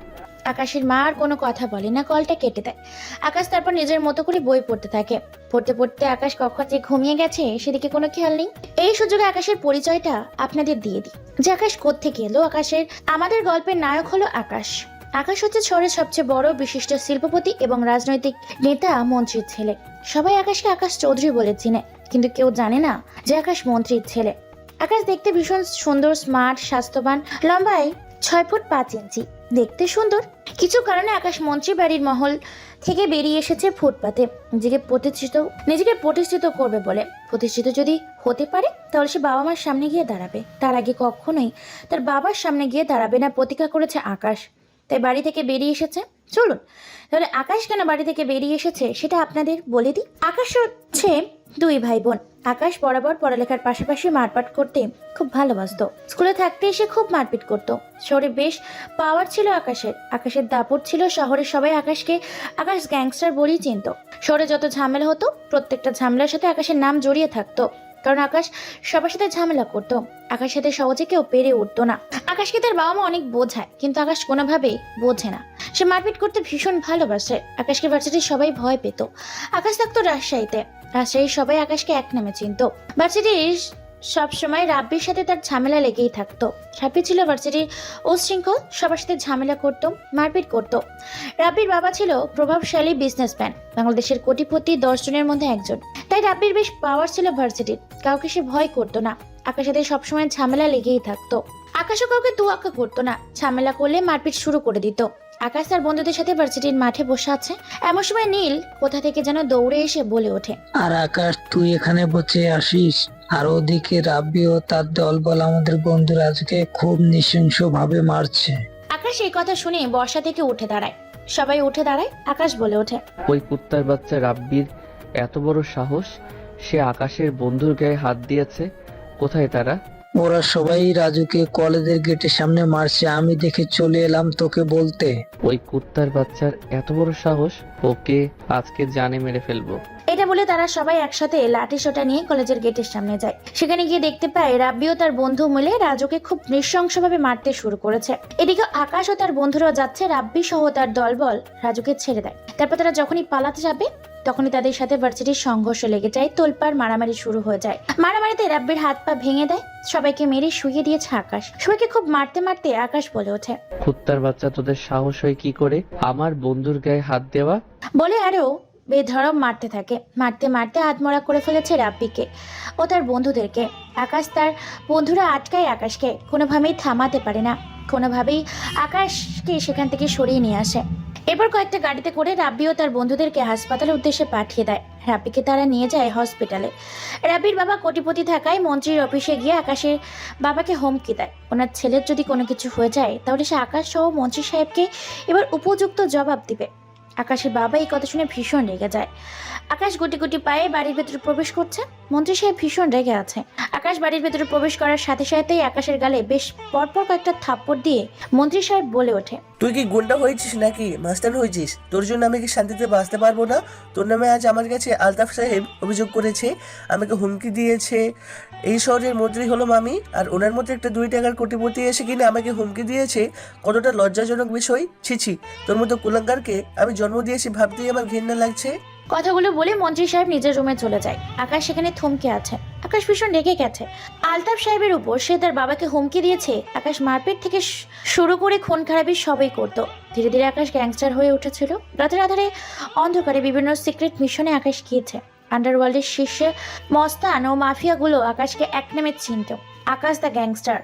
আকাশের মা আর কোনো কথা বলে না, কলটা কেটে দেয়। আকাশ তারপর নিজের মতো করে বই পড়তে থাকে। পড়তে পড়তে আকাশ কখন যে ঘুমিয়ে গেছে সেদিকে কোনো খেয়াল নেই। এই সুযোগে আকাশের পরিচয়টা আপনাদের দিয়ে দিই যে আকাশ কোত্থেকে এলো। আমাদের গল্পের নায়ক হলো আকাশ। আকাশ হচ্ছে শহরের সবচেয়ে বড় বিশিষ্ট শিল্পপতি এবং রাজনৈতিক নেতা মন্ত্রীর ছেলে। সবাই আকাশকে আকাশ চৌধুরী বলে চিনে, কিন্তু কেউ জানে না যে আকাশ মন্ত্রীর ছেলে। আকাশ দেখতে ভীষণ সুন্দর, স্মার্ট, স্বাস্থ্যবান, লম্বায় 6 ফুট 5 ইঞ্চি, দেখতে সুন্দর কিছু কারণে আকাশ মন্ত্রী বাড়ির মহল থেকে বেরিয়ে এসেছে ফুটপাতে নিজেকে প্রতিষ্ঠিত করবে বলে। প্রতিষ্ঠিত যদি হতে পারে তাহলে সে বাবা মার সামনে গিয়ে দাঁড়াবে, তার আগে কখনোই তার বাবার সামনে গিয়ে দাঁড়াবে না, প্রতিজ্ঞা করেছে আকাশ। তাই বাড়ি থেকে বেরিয়ে এসেছে। চলুন তাহলে আকাশ কেন বাড়ি থেকে বেরিয়ে এসেছে সেটা আপনাদের বলে দিই। আকাশ হচ্ছে দুই ভাই বোন। আকাশ বরাবর পড়ালেখার পাশাপাশি মারপিট করতে খুব ভালোবাসতো। স্কুলে থাকতে সে খুব মারপিট করত। শহরে বেশ পাওয়ার ছিল আকাশের দাপট ছিল। শহরে সবাই আকাশ গ্যাংস্টার বলেই চিনত। শহরে যত ঝামেলা হতো প্রত্যেকটা ঝামেলার সাথে আকাশের নাম জড়িয়ে থাকতো, কারণ আকাশ সবার সাথে ঝামেলা করতো। আকাশের সাথে সহজে কেউ পেরে উঠতো না। আকাশকে তার বাবা মা অনেক বোঝায়, কিন্তু আকাশ কোনোভাবেই বোঝে না। সে মারপিট করতে ভীষণ ভালোবাসে। আকাশকে ভার্সিটির সবাই ভয় পেত। আকাশ থাকতো রাজশাহীর সবাই আকাশকে এক নামে চিনত। ভার্সিটির সবসময় রাব্বির সাথে তার ঝামেলা লেগেই থাকতো। রাব্বি ছিল ভার্সিটির উচ্ছৃঙ্খল, সবার সাথে ঝামেলা করতো, মারপিট করতো। রাব্বির বাবা ছিল প্রভাবশালী বিজনেসম্যান, বাংলাদেশের কোটিপতি 10 জনের মধ্যে একজন। তাই রাব্বির বেশ পাওয়ার ছিল ভার্সিটির। কাউকে সে ভয় করতো না। আকাশের সাথে সবসময় ঝামেলা লেগেই থাকতো। আকাশও কাউকে তোয়াক্কা করতো না। ঝামেলা করলে মারপিট শুরু করে দিত। আকাশ তার বন্ধুদের সাথে ভার্সিটির মাঠে বসে আছে, এমন সময় নীল কোথা থেকে যেন দৌড়ে এসে বলে ওঠে, আর আকাশ তুই এখানে বসে আসিস? আর ওদিকে রাব্বি ও তার দলবল আমাদের বন্ধুরা আজকে খুব নৃশংস ভাবে মারছে। আকাশ এই কথা শুনে বর্ষা থেকে উঠে দাঁড়ায়। সবাই উঠে দাঁড়ায়। আকাশ বলে ওঠে, ওই কুত্তার বাচ্চা রাব্বির এত বড় সাহস, সে আকাশের বন্ধুর গায়ে হাত দিয়েছে। কোথায় তারা? ওরা সবাই রাজুকে কলেজের গেটের সামনে মারছে, আমি দেখে চলে এলাম তোকে বলতে। ওই কুত্তার বাচ্চার এত বড় সাহস, ওকে আজকে জানে মেরে ফেলবো। এটা বলে তারা সবাই একসাথে লাঠি সোটা নিয়ে কলেজের গেটের সামনে যায়। সেখানে গিয়ে দেখতে পায় রাব্বি ও তার বন্ধু মিলে রাজুকে খুব নৃশংসভাবে মারতে শুরু করেছে। এদিকে আকাশ ও তার বন্ধুরাও যাচ্ছে। রাব্বি সহ তার দলবল রাজুকে ছেড়ে দেয়। তারপর তারা যখনই পালাতে যাবে তখনই তাদের সাথে ভার্সিটির সংঘর্ষ লেগে যায়। তোলপাড় মারামারি শুরু হয়ে যায়। মারামারিতে রাব্বির হাত পা ভেঙে দেয়। সবাইকে মেরে শুয়ে দিয়েছে আকাশ। সবাইকে খুব মারতে মারতে আকাশ বলে ওঠে, কুত্তার বাচ্চা, তোদের সাহস হয় কি করে আমার বন্ধুর গায়ে হাত দেওয়া? বলে আরো বেধড়ক মারতে থাকে। মারতে মারতে আধমরা করে ফেলেছে রাব্বিকে ও তার বন্ধুদেরকে। আকাশ তার বন্ধুরা আটকায় আকাশকে, কোনোভাবেই থামাতে পারে না। কোনোভাবেই আকাশকে সেখান থেকে সরিয়ে নিয়ে আসে। এরপর কয়েকটা গাড়িতে করে রাব্বি ও তার বন্ধুদেরকে হাসপাতালের উদ্দেশ্যে পাঠিয়ে দেয়। রাব্বিকে তারা নিয়ে যায় হসপিটালে। রাব্বির বাবা কোটিপতি থাকায় মন্ত্রীর অফিসে গিয়ে আকাশের বাবাকে হুমকি দেয়, ওনার ছেলের যদি কোনো কিছু হয়ে যায় তাহলে সে আকাশ সহ মন্ত্রী সাহেবকে এবার উপযুক্ত জবাব দিবে। আকাশের বাবা এই কথা শুনে ভীষণ রেগে যায়। আকাশ গুটি গুটি পায়ে বাড়ির ভেতরে প্রবেশ করছে। মন্ত্রী সাহেব ভীষণ রেগে আছে। আকাশ বাড়ির ভেতরে প্রবেশ করার সাথে সাথেই আকাশের গালে বেশ পরপর কয়েকটা থাপ্পড় দিয়ে মন্ত্রী সাহেব বলে ওঠে, তুই কি গুন্ডা হয়েছিস নাকি মাস্টার হয়েছিস? তোর জন্য আমি কি শান্তিতে বাঁচতে পারবো না? তোর নামে আজ আমার কাছে আলতাফ সাহেব অভিযোগ করেছে, আমাকে হুমকি দিয়েছে। এই শহরের মন্ত্রী হলো আমি, আর ওনার মধ্যে একটা 2 টাকার কোটিপতি এসে কিনে আমাকে হুমকি দিয়েছে। কতটা লজ্জাজনক বিষয়। ছিছি, তোর মতো কুলাঙ্গারকে আমি জন্ম দিয়েছি ভাবতেই আমার ঘৃণা লাগছে। কথাগুলো বলে মন্ত্রী সাহেব নিজের রুমে চলে যায়। আকাশ সেখানে থমকে আছে। আকাশ ভীষণ রেগে গেছে আলতাফ সাহেবের উপর। সে তার বাবাকে হুমকি দিয়েছে। আকাশ মারপিট থেকে শুরু করে খুন খারাপি সবই করতো। ধীরে ধীরে আকাশ গ্যাংস্টার হয়ে উঠেছিল। রাতের আধারে অন্ধকারে বিভিন্ন সিক্রেট মিশনে আকাশ গিয়েছে। আন্ডারওয়ার্ল্ডের শীর্ষে মস্তান ও মাফিয়াগুলো আকাশকে এক নামে চিনত, আকাশ দ্য গ্যাংস্টার।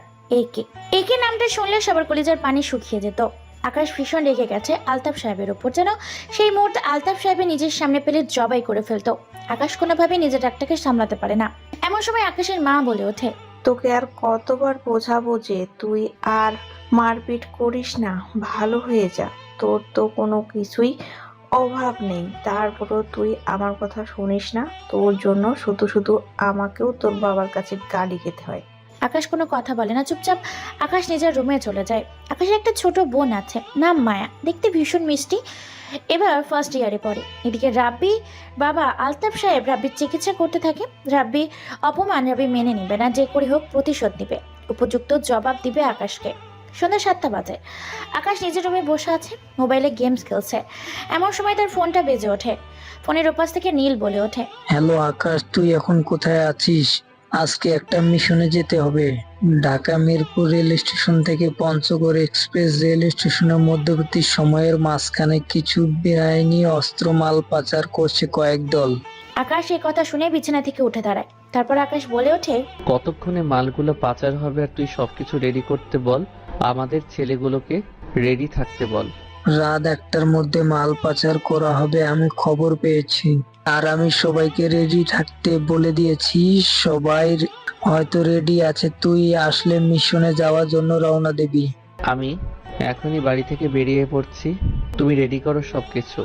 একে নামটা শুনলে সবার কলিজার পানি শুকিয়ে যেত। আকাশ ভীষণ রেগে গেছে আলতাফ সাহেবের উপর, যেন সেই মুহূর্তে আলতাফ সাহেবের নিজের সামনে পেলে জবাই করে ফেলতো। আকাশ কোনোভাবেই নিজের ডাকটাকে সামলাতে পারে না। এমন সময় আকাশের মা বলে ওঠে, তোকে আর কতবার বোঝাবো যে তুই আর মারপিট করিস না, ভালো হয়ে যা। তোর তো কোনো কিছুই অভাব নেই, তারপরও তুই আমার কথা শুনিস না। তোর জন্য শুধু শুধু আমাকেও তোর বাবার কাছে গালি খেতে হয়। আকাশ কোনো কথা বলে না, চুপচাপ আকাশ নিজের রুমে চলে যায়। আকাশের একটা ছোট বোন আছে, নাম মায়া, দেখতে ভীষণ মিষ্টি, এবার ফার্স্ট ইয়ারে পড়ে। এদিকে রাব্বি বাবা আলতাফ সাহেব রাব্বির চিকিৎসা করতে থাকে। রাব্বি অপমান রাব্বি মেনে নেবে না, যে করে হোক প্রতিশোধ নিবে, উপযুক্ত জবাব দিবে আকাশকে। সন্ধ্যা 7টা বাজে। আকাশ নিজের রুমে বসে আছে, মোবাইলে গেমস খেলছে। এমন সময় তার ফোনটা বেজে ওঠে। ফোনের ওপাশ থেকে নীল বলে ওঠে, হ্যালো আকাশ, তুই এখন কোথায় আছিস? আজকে একটা মিশনে যেতে হবে। ঢাকা মিরপুর রেল স্টেশন থেকে পঞ্চগড় এক্সপ্রেস রেল স্টেশনের মধ্যবর্তী সময়ের মাঝখানে কিছু বেআইনি অস্ত্র মাল পাচার করছে কয়েক দল। আকাশ এই কথা শুনে বিছানা থেকে উঠে দাঁড়ায়। তারপর আকাশ বলে ওঠে, কতক্ষণে মালগুলো পাচার হবে আর তুই সবকিছু রেডি করতে বল, আমাদের ছেলেগুলোকে রেডি থাকতে বল। রাত 1টার মধ্যে মাল পাচার করা হবে আমি খবর পেয়েছি। আর আমি সবাইকে রেডি থাকতে বলে দিয়েছি। সবাই হয়তো রেডি আছে, তুই আসলে মিশনে যাওয়ার জন্য রওনা দিবি। আমি এখনই বাড়ি থেকে বেরিয়ে পড়ছি, তুমি রেডি করো সবকিছু।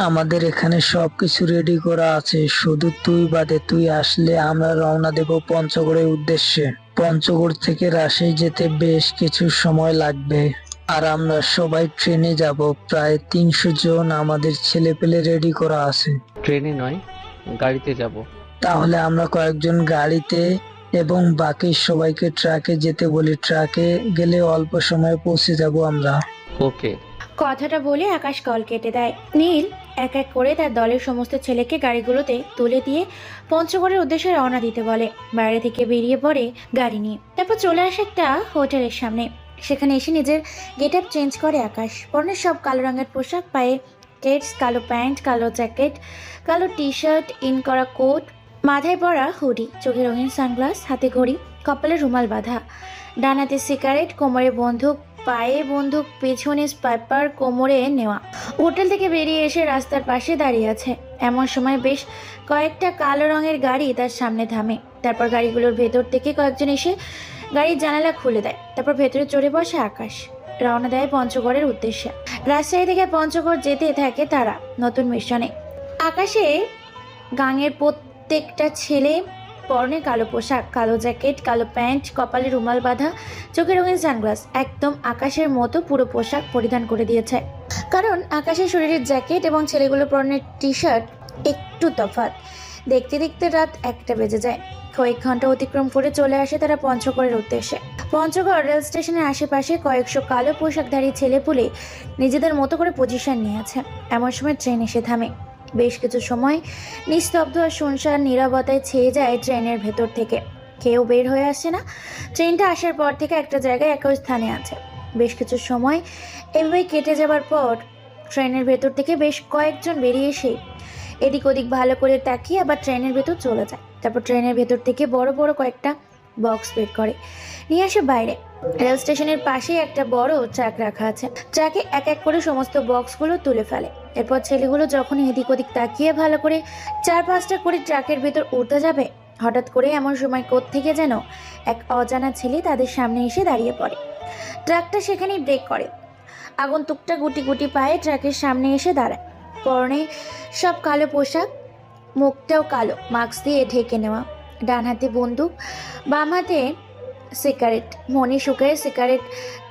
আমাদের এখানে সবকিছু রেডি করা আছে, শুধু তুই বাদে। তুই আসলে আমরা রওনা দেব পঞ্চগড়ের উদ্দেশ্যে। পঞ্চগড় থেকে রাজশাহী যেতে বেশ কিছু সময় লাগবে। আর আমরা সবাই ট্রেনে যাব, প্রায় 300 জন আমাদের ছেলেপেলে রেডি করা আছে। ট্রেনে নয়, গাড়িতে যাব। তাহলে আমরা কয়েকজন গাড়িতে এবং বাকি সবাইকে ট্রাকে যেতে বলি। ট্রাকে গেলে অল্প সময়ে পৌঁছে যাব আমরা। ওকে। কথাটা বলে আকাশ কল কেটে দেয়। নীল এক এক করে তার দলের সমস্ত ছেলেকে গাড়িগুলোতে তুলে দিয়ে পঞ্চগড়ের উদ্দেশ্যে রওনা দিতে বলে। বাইরে থেকে বেরিয়ে পড়ে গাড়ি নিয়ে। তারপর চলে আসে একটা হোটেলের সামনে। সেখানে এসে নিজের গেট আপ চেঞ্জ করে আকাশ। পরনে সব কালো রঙের পোশাক, পায়ে কেটস, কালো প্যান্ট, কালো জ্যাকেট, কালো টি শার্ট, ইন করা কোট, মাথায় পরা হুডি, চোখে রঙিন সানগ্লাস, হাতে ঘড়ি, কপালে রুমাল বাঁধা, ডানাতে সিগারেট, কোমরে বন্দুক, পায়ে বন্দুক, পেছনে স্পাইপার কোমরে নেওয়া। হোটেল থেকে বেরিয়ে এসে রাস্তার পাশে দাঁড়িয়ে আছে। এমন সময় বেশ কয়েকটা কালো রঙের গাড়ি তার সামনে থামে। তারপর গাড়িগুলোর ভেতর থেকে কয়েকজন এসে গাড়ির জানালা খুলে দেয়। তারপর ভেতরে চড়ে বসে আকাশ। রওনা দেয় পঞ্চগড়ের উদ্দেশ্যে। রাজশাহী থেকে পঞ্চগড় যেতে থাকে তারা নতুন মিশনে। আকাশে গাঙের প্রত্যেকটা ছেলে পরনে কালো পোশাক, কালো জ্যাকেট, কালো প্যান্ট, কপালে রুমাল বাঁধা, চোখে রঙিন সানগ্লাস, একদম আকাশের মতো পুরো পোশাক পরিধান করে দিয়েছে। কারণ আকাশের শরীরের জ্যাকেট এবং ছেলেগুলো পরনের টি শার্ট একটু তফাৎ। দেখতে দেখতে রাত 1টা বেজে যায়। কয়েক ঘন্টা অতিক্রম করে চলে আসে তারা পঞ্চগড়ের উদ্দেশ্যে। পঞ্চগড় রেল স্টেশনের আশেপাশে কয়েকশো কালো পোশাকধারী ছেলেপুলে নিজেদের মতো করে পজিশন নিয়েছে। এমন সময় ট্রেন এসে থামে। বেশ কিছু সময় নিস্তব্ধ আর শুনশান নীরবতায় ছেয়ে যায় ট্রেনের ভেতর থেকে। কেউ বের হয়ে আসে না। ট্রেনটা আসার পর থেকে একটা জায়গায় একই স্থানে আছে। বেশ কিছু সময় এভাবে কেটে যাবার পর ট্রেনের ভেতর থেকে বেশ কয়েকজন বেরিয়ে এসে এদিক ওদিক ভালো করে তাকিয়ে আবার ট্রেনের ভেতর চলে যায়। তারপর ট্রেনের ভেতর থেকে বড় বড় কয়েকটা বক্স বের করে নিয়ে আসে বাইরে। রেল স্টেশনের পাশেই একটা বড় ট্রাক রাখা আছে। ট্রাকে এক এক করে সমস্ত বক্সগুলো তুলে ফেলে। এরপর ছেলেগুলো যখন এদিক ওদিক তাকিয়ে ভালো করে 4-5টা করে ট্রাকের ভেতর উঠতে যাবে, হঠাৎ করে এমন সময় কোত্থেকে যেন এক অজানা ছেলে তাদের সামনে এসে দাঁড়িয়ে পড়ে। ট্রাকটা সেখানেই ব্রেক করে। আগন্তুকটা গুটি গুটি পায়ে ট্রাকের সামনে এসে দাঁড়ায়। পরনে সব কালো পোশাক, মুখটাও কালো, মাস্ক দিয়ে ঢেকে নেওয়া, ডান হাতে বন্দুক, বাম হাতে সিগারেট। মনে শুকায় সিগারেট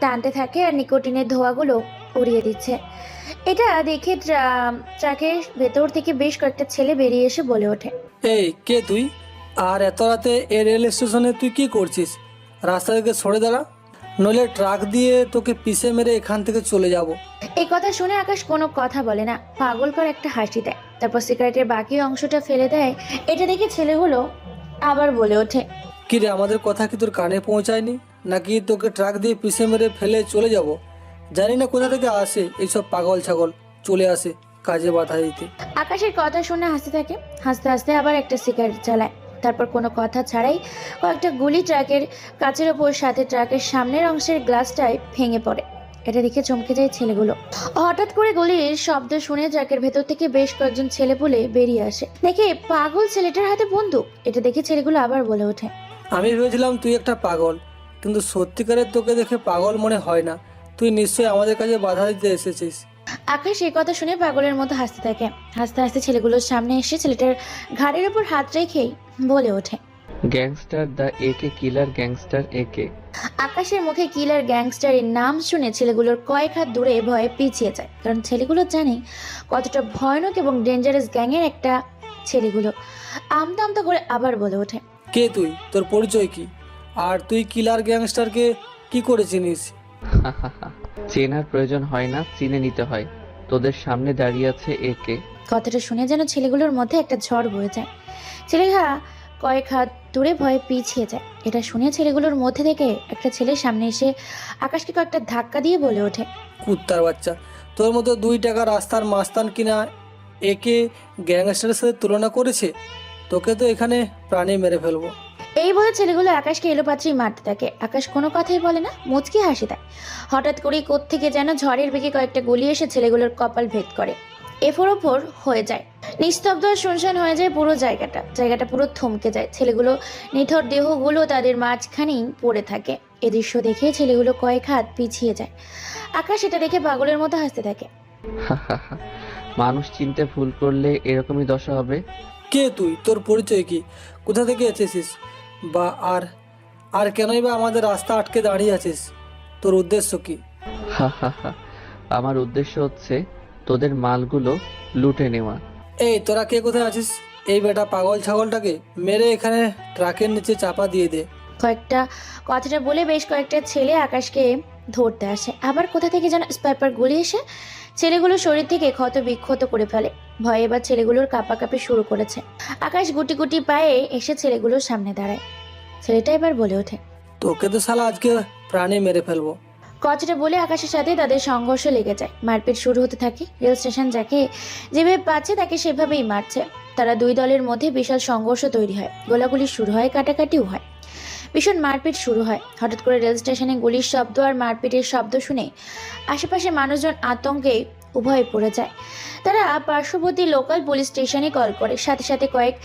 টানতে থাকে আর নিকোটিনের ধোঁয়াগুলো উড়িয়ে দিচ্ছে। এটা দেখে ট্রাকের ভেতর থেকে বেশ কয়েকটা ছেলে বেরিয়ে এসে বলে ওঠে, এই কে তুই? আর এত রাতে এই রেল স্টেশনে তুই কি করছিস? রাস্তা থেকে সরে দাঁড়া, নইলে ট্রাক দিয়ে তোকে পিষে মেরে এখান থেকে চলে যাব। এই কথা শুনে আকাশ কোনো কথা বলে না, পাগল করে একটা হাসি দেয়। তারপর সিগারেটের বাকি অংশটা ফেলে দেয়। এটা দেখে ছেলেগুলো আবার বলে ওঠে, কি রে, আমাদের কথা কি তোর কানে পৌঁছায়নি নাকি তোকে ট্রাক দিয়ে পিষে মেরে ফেলে চলে যাব? জানি না কোথা থেকে আসে এইসব পাগল ছাগল, চলে আসে কাজে বাধা দিতে। আকাশের কথা শুনে হাসতে থাকে। হাসতে হাসতে আবার একটা সিগারেট চালায়। তারপর কোনো কথা ছাড়াই কয়েকটা গুলি ট্রাকের কাচের ওপর, সাথে ট্রাকের সামনের অংশের গ্লাসটায় ভেঙে পড়ে। এটা দেখে চমকে যায় ছেলেগুলো। হঠাৎ করে গুলির শব্দ শুনে ট্রাকের ভেতর থেকে বেশ কয়েকজন ছেলেপুলে বেরিয়ে আসে। দেখে পাগল ছেলেটার হাতে বন্দুক। এটা দেখে ছেলেগুলো আবার বলে ওঠে, আমি ভেবেছিলাম তুই একটা পাগল, কিন্তু সত্যিকারের তোকে দেখে পাগল মনে হয় না। তুই নিশ্চয়ই আমাদের কাছে বাধা দিতে এসেছিস। আকাশ এই কথা শুনে পাগলের মতো হাসতে থাকে। হাসতে হাসতে ছেলেগুলোর সামনে এসে ছেলেটার ঘাড়ের উপর হাত রেখেই বলে ওঠে, গ্যাংস্টার দ্য একে কিলার, গ্যাংস্টার একে। আকাশের মুখে কিলার গ্যাংস্টারের নাম শুনে ছেলেগুলোর কয়েক হাত দূরে ভয়ে পিছিয়ে যায়। কারণ ছেলেগুলো জানে কতটা ভয়ানক এবং ডেঞ্জারাস গ্যাংয়ের একটা ছেলেগুলো। আমতা আমতা করে আবার বলে ওঠে, কে তুই? তোর পরিচয় কি? আর তুই কিলার গ্যাংস্টারকে কি করে চিনিস? চেনার প্রয়োজন হয় না, চিনে নিতে হয়। তোদের সামনে দাঁড়িয়ে আছে একে। কথাটা শুনে যেন ছেলেগুলোর মধ্যে একটা ঝড় বয়ে যায়। ছেলেরা কয়েক হাত দূরে ভয়ে পিছিয়ে যায়। এটা শুনে ছেলেগুলোর মধ্যে থেকে একটা ছেলের সামনে এসে আকাশকে কয়েকটা ধাক্কা দিয়ে বলে ওঠে, কুত্তার বাচ্চা, তোর মতো 2 টাকা রাস্তার মাস্তান কিনা একে গ্যাংস্টারের সাথে তুলনা করেছে? তোকে তো এখানে প্রাণে মেরে ফেলবো। এই বলে ছেলেগুলো আকাশকে এলোপাত্রই মারতে থাকে। আকাশ কোনো কথাই বলে না, মুচকি হাসি দেয়। হঠাৎ করেই কোত্থেকে যেন ঝড়ের বেগে কয়েকটা গুলি এসে ছেলেগুলোর কপাল ভেদ করে, এফোর ওপর হয়ে যায়। নিস্তব্ধ আর শুনশান হয়ে যায় পুরো জায়গাটা পুরো থমকে যায়। ছেলেগুলো নিথর দেহগুলো তাদের মাঝখানেই পড়ে থাকে। এ দৃশ্য দেখে ছেলেগুলো কয়েক হাত পিছিয়ে যায়। আকাশ এটা দেখে পাগলের মতো হাসতে থাকে। মানুষ চিনতে ভুল করলে এরকমই দশা হবে। কে তুই? তোর পরিচয় কি? কোথা থেকে এসেছিস? বা আর আর কেনই বা আমাদের রাস্তা আটকে দাঁড়িয়ে আছিস? তোর উদ্দেশ্য কি? আমার উদ্দেশ্য হচ্ছে তোদের মালগুলো লুটে নেওয়া। এই তোরা কে কোথায় আছিস? এই বেটা পাগল ছাগলটাকে মেরে এখানে ট্রাকের নিচে চাপা দিয়ে দে। কথাটা বলে বেশ কয়েকটা ছেলে আকাশকে ধরতে আসে। আবার কোথা থেকে যেন স্পাইপার গুলি এসে ছেলেগুলো শরীর থেকে ক্ষত বিক্ষত করে ফেলে। ভয়ে এবার ছেলেগুলোর কাঁপাকাঁপি শুরু করেছে। আকাশ গুটি গুটি পায়ে এসে ছেলেগুলোর সামনে দাঁড়ায়। ছেলেটা এবার বলে ওঠে, তোকে তো শালা আজকে প্রাণে মেরে ফেলবো। কথাটা বলে আকাশের সাথে তাদের সংঘর্ষ লেগে যায়। মারপিট শুরু হতে থাকে। রেল স্টেশন যাকে যেভাবে পাচ্ছে তাকে সেভাবেই মারছে। তারা দুই দলের মধ্যে বিশাল সংঘর্ষ তৈরি হয়। গোলাগুলি শুরু হয়, কাটাকাটিও হয়, ভীষণ মারপিট শুরু হয়। হঠাৎ করে রেল স্টেশনে গুলির শব্দ আর মারপিটের শব্দ শুনে আশেপাশে মানুষজন আতঙ্কে উভয়ে পড়ে যায়। তারা পার্শ্ববর্তী লোকাল পুলিশ স্টেশনে কল করে। সাথে সাথে কয়েক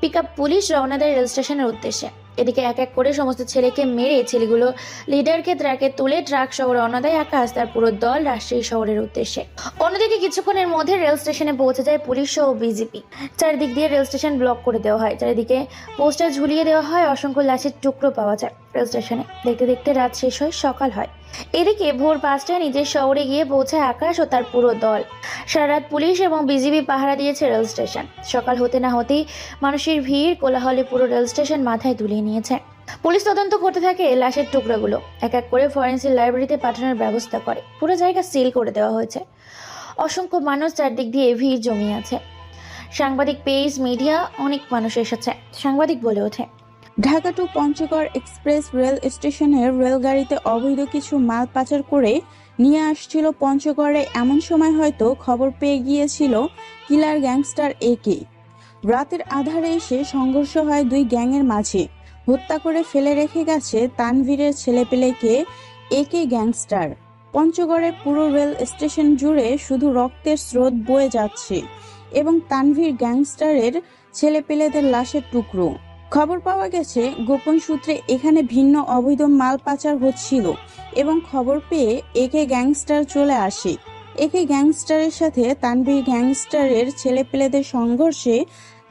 পিকআপ পুলিশ রওনা দেয় রেল স্টেশনের উদ্দেশ্যে। এদিকে এক এক করে সমস্ত ছেলেকে মেরে ছেলেগুলো লিডারকে ট্রাকে তুলে ট্রাক শহর রওনা দেয় আকাশ তার পুরো দল রাজশাহী শহরের উদ্দেশ্যে। অন্যদিকে কিছুক্ষণের মধ্যে রেল স্টেশনে পৌঁছে যায় পুলিশ সহ বিজেপি। চারিদিক দিয়ে রেল স্টেশন ব্লক করে দেওয়া হয়। চারিদিকে পোস্টার ঝুলিয়ে দেওয়া হয়। অসংখ্য লাশের টুকরো পাওয়া যায় রেল স্টেশনে। দেখতে দেখতে রাত শেষ হয়, সকাল হয়। এদিকে ভোর 5টায় নিজের শহরে গিয়ে পৌঁছায় আকাশ ও তার পুরো দল। সারা রাত পুলিশ এবং বিজিবি পাহারা দিয়েছে রেল স্টেশন। সকাল হতে না হতেই মানুষের ভিড় কোলাহলে পুরো রেল স্টেশন মাথায় তুলে নিয়েছে। পুলিশ তদন্ত করতে থাকে লাশের টুকরোগুলো। এক এক করে ফরেন্সিক লাইব্রেরিতে পাঠানোর ব্যবস্থা করে। পুরো জায়গা সিল করে দেওয়া হয়েছে। অসংখ্য মানুষ চারদিক দিয়ে ভিড় জমিয়ে আছে। সাংবাদিক, পেজ, মিডিয়া, অনেক মানুষ এসেছে। সাংবাদিক বলে ওঠে, Dhaka to Panchagarh express rail স্টেশনের রেলগাড়িতে অবৈধ কিছু মাল পাচার করে নিয়ে আসছিল পঞ্চগড়ে। এমন সময় হয়তো খবর পেয়ে গিয়েছিল কিলার গ্যাংস্টার একে। রাতের আধারে এসে সংঘর্ষ হয় দুই গ্যাংয়ের মাঝে। হত্যা করে ফেলে রেখে গেছে তানভীরের ছেলেপেলেকে একে গ্যাংস্টার। পঞ্চগড়ের পুরো রেল স্টেশন জুড়ে শুধু রক্তের স্রোত বয়ে যাচ্ছে এবং তানভীর গ্যাংস্টারের ছেলেপেলেদের লাশের টুকরো। খবর পাওয়া গেছে গোপন সূত্রে এখানে ভিন্ন অবৈধ মাল পাচার হচ্ছিল এবং খবর পেয়ে একে গ্যাংস্টার চলে আসে। একে গ্যাংস্টারের সাথে তানভীর গ্যাংস্টারের ছেলেপেলেদের সংঘর্ষে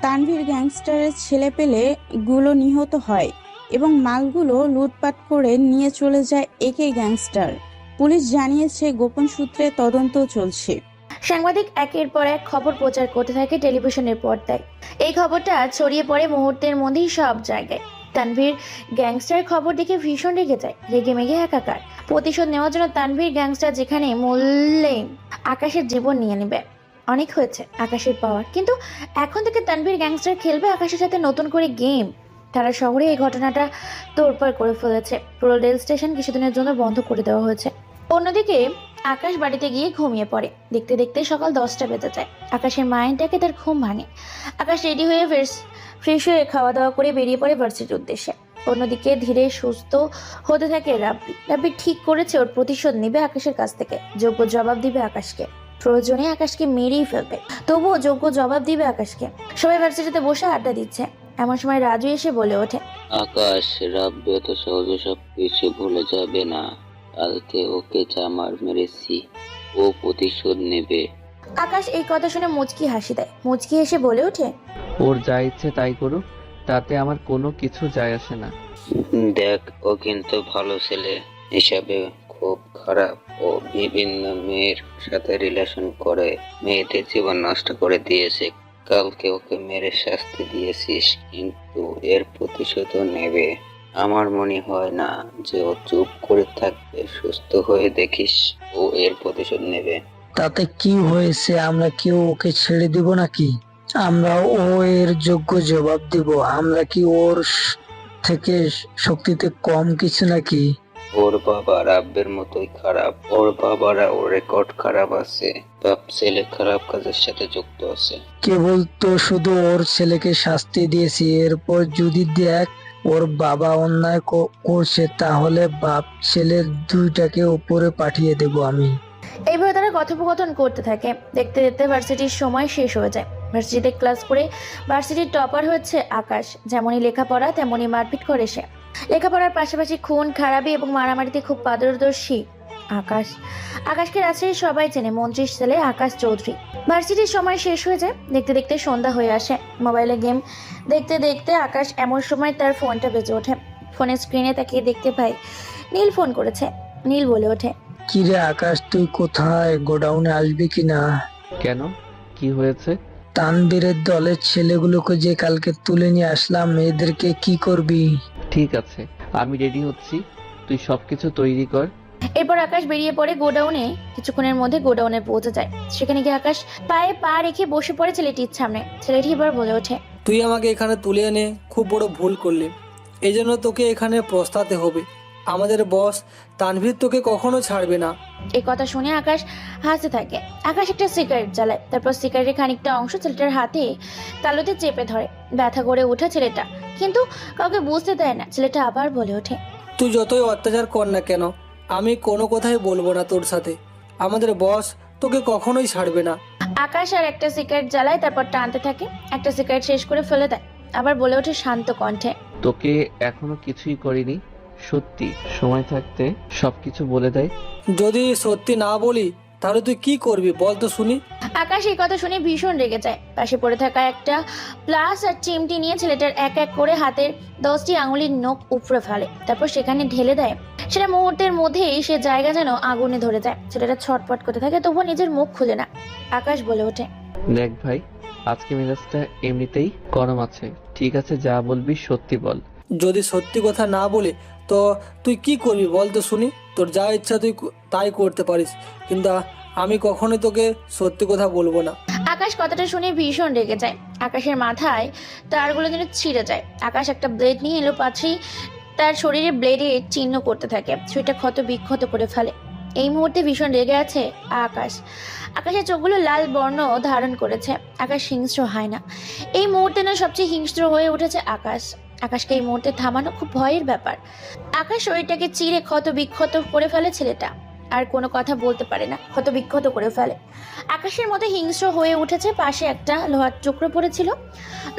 তানভীর গ্যাংস্টারের ছেলেপেলে গুলো নিহত হয় এবং মালগুলো লুটপাট করে নিয়ে চলে যায় একে গ্যাংস্টার। পুলিশ জানিয়েছে গোপন সূত্রে তদন্ত চলছে। সাংবাদিক একের পর এক খবর প্রচার করতে থাকে টেলিভিশনের পর্দায়। এই খবরটা ছড়িয়ে পড়ে মুহূর্তের মধ্যেই সব জায়গায়। তানভীর গ্যাংস্টার খবর দেখে ভীষণ রেগে যায়, রেগে মেগে একাকার। প্রতিশোধ নেওয়ার জন্য তানভীর গ্যাংস্টার যেখানে মূল্যে আকাশের জীবন নিয়ে নেবে। অনেক হয়েছে আকাশের পাওয়ার, কিন্তু এখন থেকে তানভীর গ্যাংস্টার খেলবে আকাশের সাথে নতুন করে গেম। তারা শহরে এই ঘটনাটা তোড়পাড় করে ফেলেছে। পুরো রেল স্টেশন কিছুদিনের জন্য বন্ধ করে দেওয়া হয়েছে। অন্যদিকে আকাশ বাড়িতে গিয়ে ঘুমিয়ে পড়ে। দেখতে দেখতে সকাল 10টা বেজে যায়। আকাশের মায়ের ডাকে তার ঘুম ভাঙে। আকাশ রেডি হয়ে ফ্রেশ হয়ে খাওয়া দাওয়া করে বেরিয়ে পড়ে ভার্সিটির উদ্দেশ্যে। অন্যদিকে ধীরে সুস্থ হতে থাকে রাব্বি ঠিক করেছে ওর প্রতিশোধ নেবে আকাশের কাছ থেকে। যোগ্য জবাব দিবে আকাশকে। প্রয়োজনে আকাশকে মেরেই ফেলবে, তবুও যোগ্য জবাব দিবে আকাশকে। সবাই ভার্সিটিতে বসে আড্ডা দিচ্ছে। এমন সময় রাজু এসে বলে ওঠে, আকাশ, রাব্বি তো সহজে সব কিছু ভুলে যাবে না। কালকে ওকে যা মার মেরেছি ও প্রতিশোধ নেবে। আকাশ এই কথা শুনে মুচকি হাসি দেয়। মুচকি এসে বলে ওঠে, ওর যা ইচ্ছে তাই করুক, তাতে আমার কোনো কিছু যায় আসে না। দেখ, ও কিন্তু ভালো ছেলে হিসাবে খুব খারাপ। ও বিভিন্ন মেয়ের সাথে রিলেশন করে মেয়েদের জীবন নষ্ট করে দিয়েছে। কালকে ওকে মেরে শাস্তি দিয়েছিস, কিন্তু এর প্রতিশোধও নেবে। আমার মনে হয় না যে ও চুপ করে থাকবে। সুস্থ হয়ে দেখিস ও এর প্রতিশোধ নেবে। তাতে কি হয়েছে? আমরা কি ওকে ছেড়ে দিব নাকি? আমরা ও এর যোগ্য জবাব দিব। আমরা কি ওর থেকে শক্তিতে কম কিছু নাকি? ওর বাবা রাব্বের মতোই খারাপ। ওর বাবারা ওর রেকর্ড খারাপ আছে। বাপ ছেলে খারাপ কাজের সাথে যুক্ত আছে। কেবল তো শুধু ওর ছেলেকে শাস্তি দিয়েছি, এরপর যদি দেখ ওর বাবা অন্যায় করছে, তাহলে বাপ ছেলে দুইটাকে উপরে পাঠিয়ে দেব আমি। এইভাবে তারা কথোপকথন করতে থাকে। দেখতে দেখতে ভার্সিটির সময় শেষ হয়ে যায়। ভার্সিটিতে ক্লাস করে ভার্সিটির টপার হচ্ছে আকাশ। যেমনই লেখাপড়া তেমনই মারপিট করে সে। লেখাপড়ার পাশাপাশি খুন খারাপি এবং মারামারিতে খুব পারদর্শী আকাশকে রাজশাহী সবাই চেনে, মন্ত্রীর ছেলে আকাশ চৌধুরী। ভার্সিটির সময় শেষ হয়ে যায়। দেখতে দেখতে সন্ধ্যা হয়ে আসে। মোবাইলে গেম দেখতে দেখতে আকাশ এমন সময় তার ফোনটা বেজে ওঠে। ফোনের স্ক্রিনে তাকিয়ে দেখতে পায় নীল ফোন করেছে। নীল বলে ওঠে, কিরে আকাশ, তুই কোথায়? গোডাউনে আসবি কিনা? কেন, কি হয়েছে? তানবীরের দলের ছেলেগুলোকে যে কালকে তুলে নিয়ে আসলাম, এদেরকে কি করবি? ঠিক আছে, আমি রেডি হচ্ছি, তুই সবকিছু তৈরি কর। এরপর আকাশ বেরিয়ে পড়ে গোডাউনে। কিছুক্ষণের মধ্যে গোডাউনে পৌঁছে যায়। সেখানে গিয়ে আকাশ পায়ে পা রেখে বসে পড়ে ছেলেটির সামনে। ছেলেটি এবার বলে ওঠে, তুই আমাকে এখানে তুলে এনে খুব বড় ভুল করলি, এই জন্য তোকে এখানে পস্তাতে হবে। আমাদের বস তানভীর তোকে কখনো ছাড়বে না। এই কথা শুনে আকাশ হাসতে থাকে। আকাশ একটা সিগারেট জ্বালায়। তারপর সিগারেটের খানিকটা অংশ ছেলেটার হাতে তালুতে চেপে ধরে। ব্যথা করে ওঠে ছেলেটা, কিন্তু কাউকে বুঝতে দেয় না। ছেলেটা আবার বলে ওঠে, তুই যতই অত্যাচার কর না কেন, আমি কোনো কথাই বলবো না তোর সাথে। আমাদের বস তোকে কখনোই ছাড়বে না। আকাশ আর একটা সিগারেট জ্বালায়, তারপর টানতে থাকে। একটা সিগারেট শেষ করে ফেলে দেয়। আবার বলে ওঠে শান্ত কণ্ঠে, তোকে এখনো কিছুই করিনি, সত্যি। সময় থাকতে সবকিছু বলে দেয়। যদি সত্যি না বলি তাহলে তুই কি করবি বল তো শুনি। আকাশ এই কথা শুনে ভীষণ রেগে যায়। পাশে পড়ে থাকা একটা প্লাস আর চিমটি নিয়ে ছেলেটার এক এক করে হাতের 10টি আঙুলের নখ উপড়ে ফেলে। তারপর সেখানে ঢেলে দেয়। সেটা মুহূর্তের মধ্যেই সে জায়গা যেন আগুনে ধরে যায়। ছেলেটা ছটপট করতে থাকে, তবুও নিজের মুখ খুলে না। আকাশ বলে ওঠে, দেখ ভাই, আজকে মেজাজটা এমনিতেই গরম আছে, ঠিক আছে, যা বলবি সত্যি বল। যদি সত্যি কথা না বলে তো তুই কি করবি বল তো শুনি। তোর যা ইচ্ছা তুই তাই করতে পারিস, কিন্তু আমি কখনোই তোকে সত্যি কথা বলবো না। আকাশ কথাটা শুনে ভীষণ রেগে যায়। আকাশের মাথায় তারগুলো যেন ছিঁড়ে যায়। আকাশ একটা ব্লেড নিয়ে এলো পাছেই তার শরীরে ব্লেডে চিহ্ন করতে থাকে। সেটা ক্ষত বিক্ষত করে ফেলে। এই মুহূর্তে ভীষণ রেগে আছে আকাশ। আকাশের চোখগুলো লাল বর্ণ ধারণ করেছে। আকাশ হিংস্র হয় না। এই মুহূর্তে না সবচেয়ে হিংস্র হয়ে উঠেছে আকাশ। আকাশকে এই মুহূর্তে থামানো খুব ভয়ের ব্যাপার। আকাশ শরীরটাকে চিরে ক্ষত বিক্ষত করে ফেলে ছেলেটা। আর কোনো কথা বলতে পারে না, ক্ষত বিক্ষত করে ফেলে। আকাশের মতো হিংস্র হয়ে উঠেছে। পাশে একটা লোহার টুকরো পড়েছিল।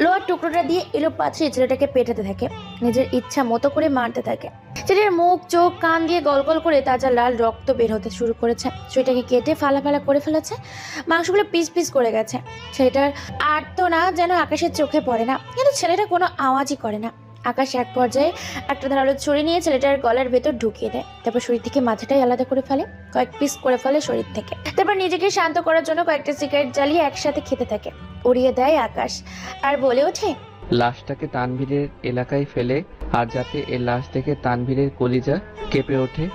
লোহার টুকরোটা দিয়ে এলো পাছে ছেলেটাকে পেটাতে থাকে। নিজের ইচ্ছা মতো করে মারতে থাকে। ছেলের মুখ চোখ কান দিয়ে গলগল করে তাজা লাল রক্ত বের হতে শুরু করেছে। সেটাকে কেটে ফালা ফালা করে ফেলেছে। মাংসগুলো পিস পিস করে গেছে। ছেলেটার আর্তনা যেন আকাশের চোখে পড়ে না, কিন্তু ছেলেটা কোনো আওয়াজই করে না। আকাশ এক পর্যায়ে একটা ধারালো ছুরি নিয়ে ছেলেটার গলার ভেতর ঢুকিয়ে দেয়। তারপর শরীর থেকে মাথাটাই আলাদা করে ফেলে, কয়েক পিস করে ফেলে শরীর থেকে। তারপর নিজেকে শান্ত করার জন্য কয়েকটা সিগারেট জ্বালিয়ে একসাথে খেতে থাকে। উড়িয়ে দেয় আকাশ আর বলে ওঠে, লাশটাকে তানভীরের এলাকায় ফেলে, আর যাতে এর লাশ দেখে তানভীরের কলিজা কেঁপে ওঠে।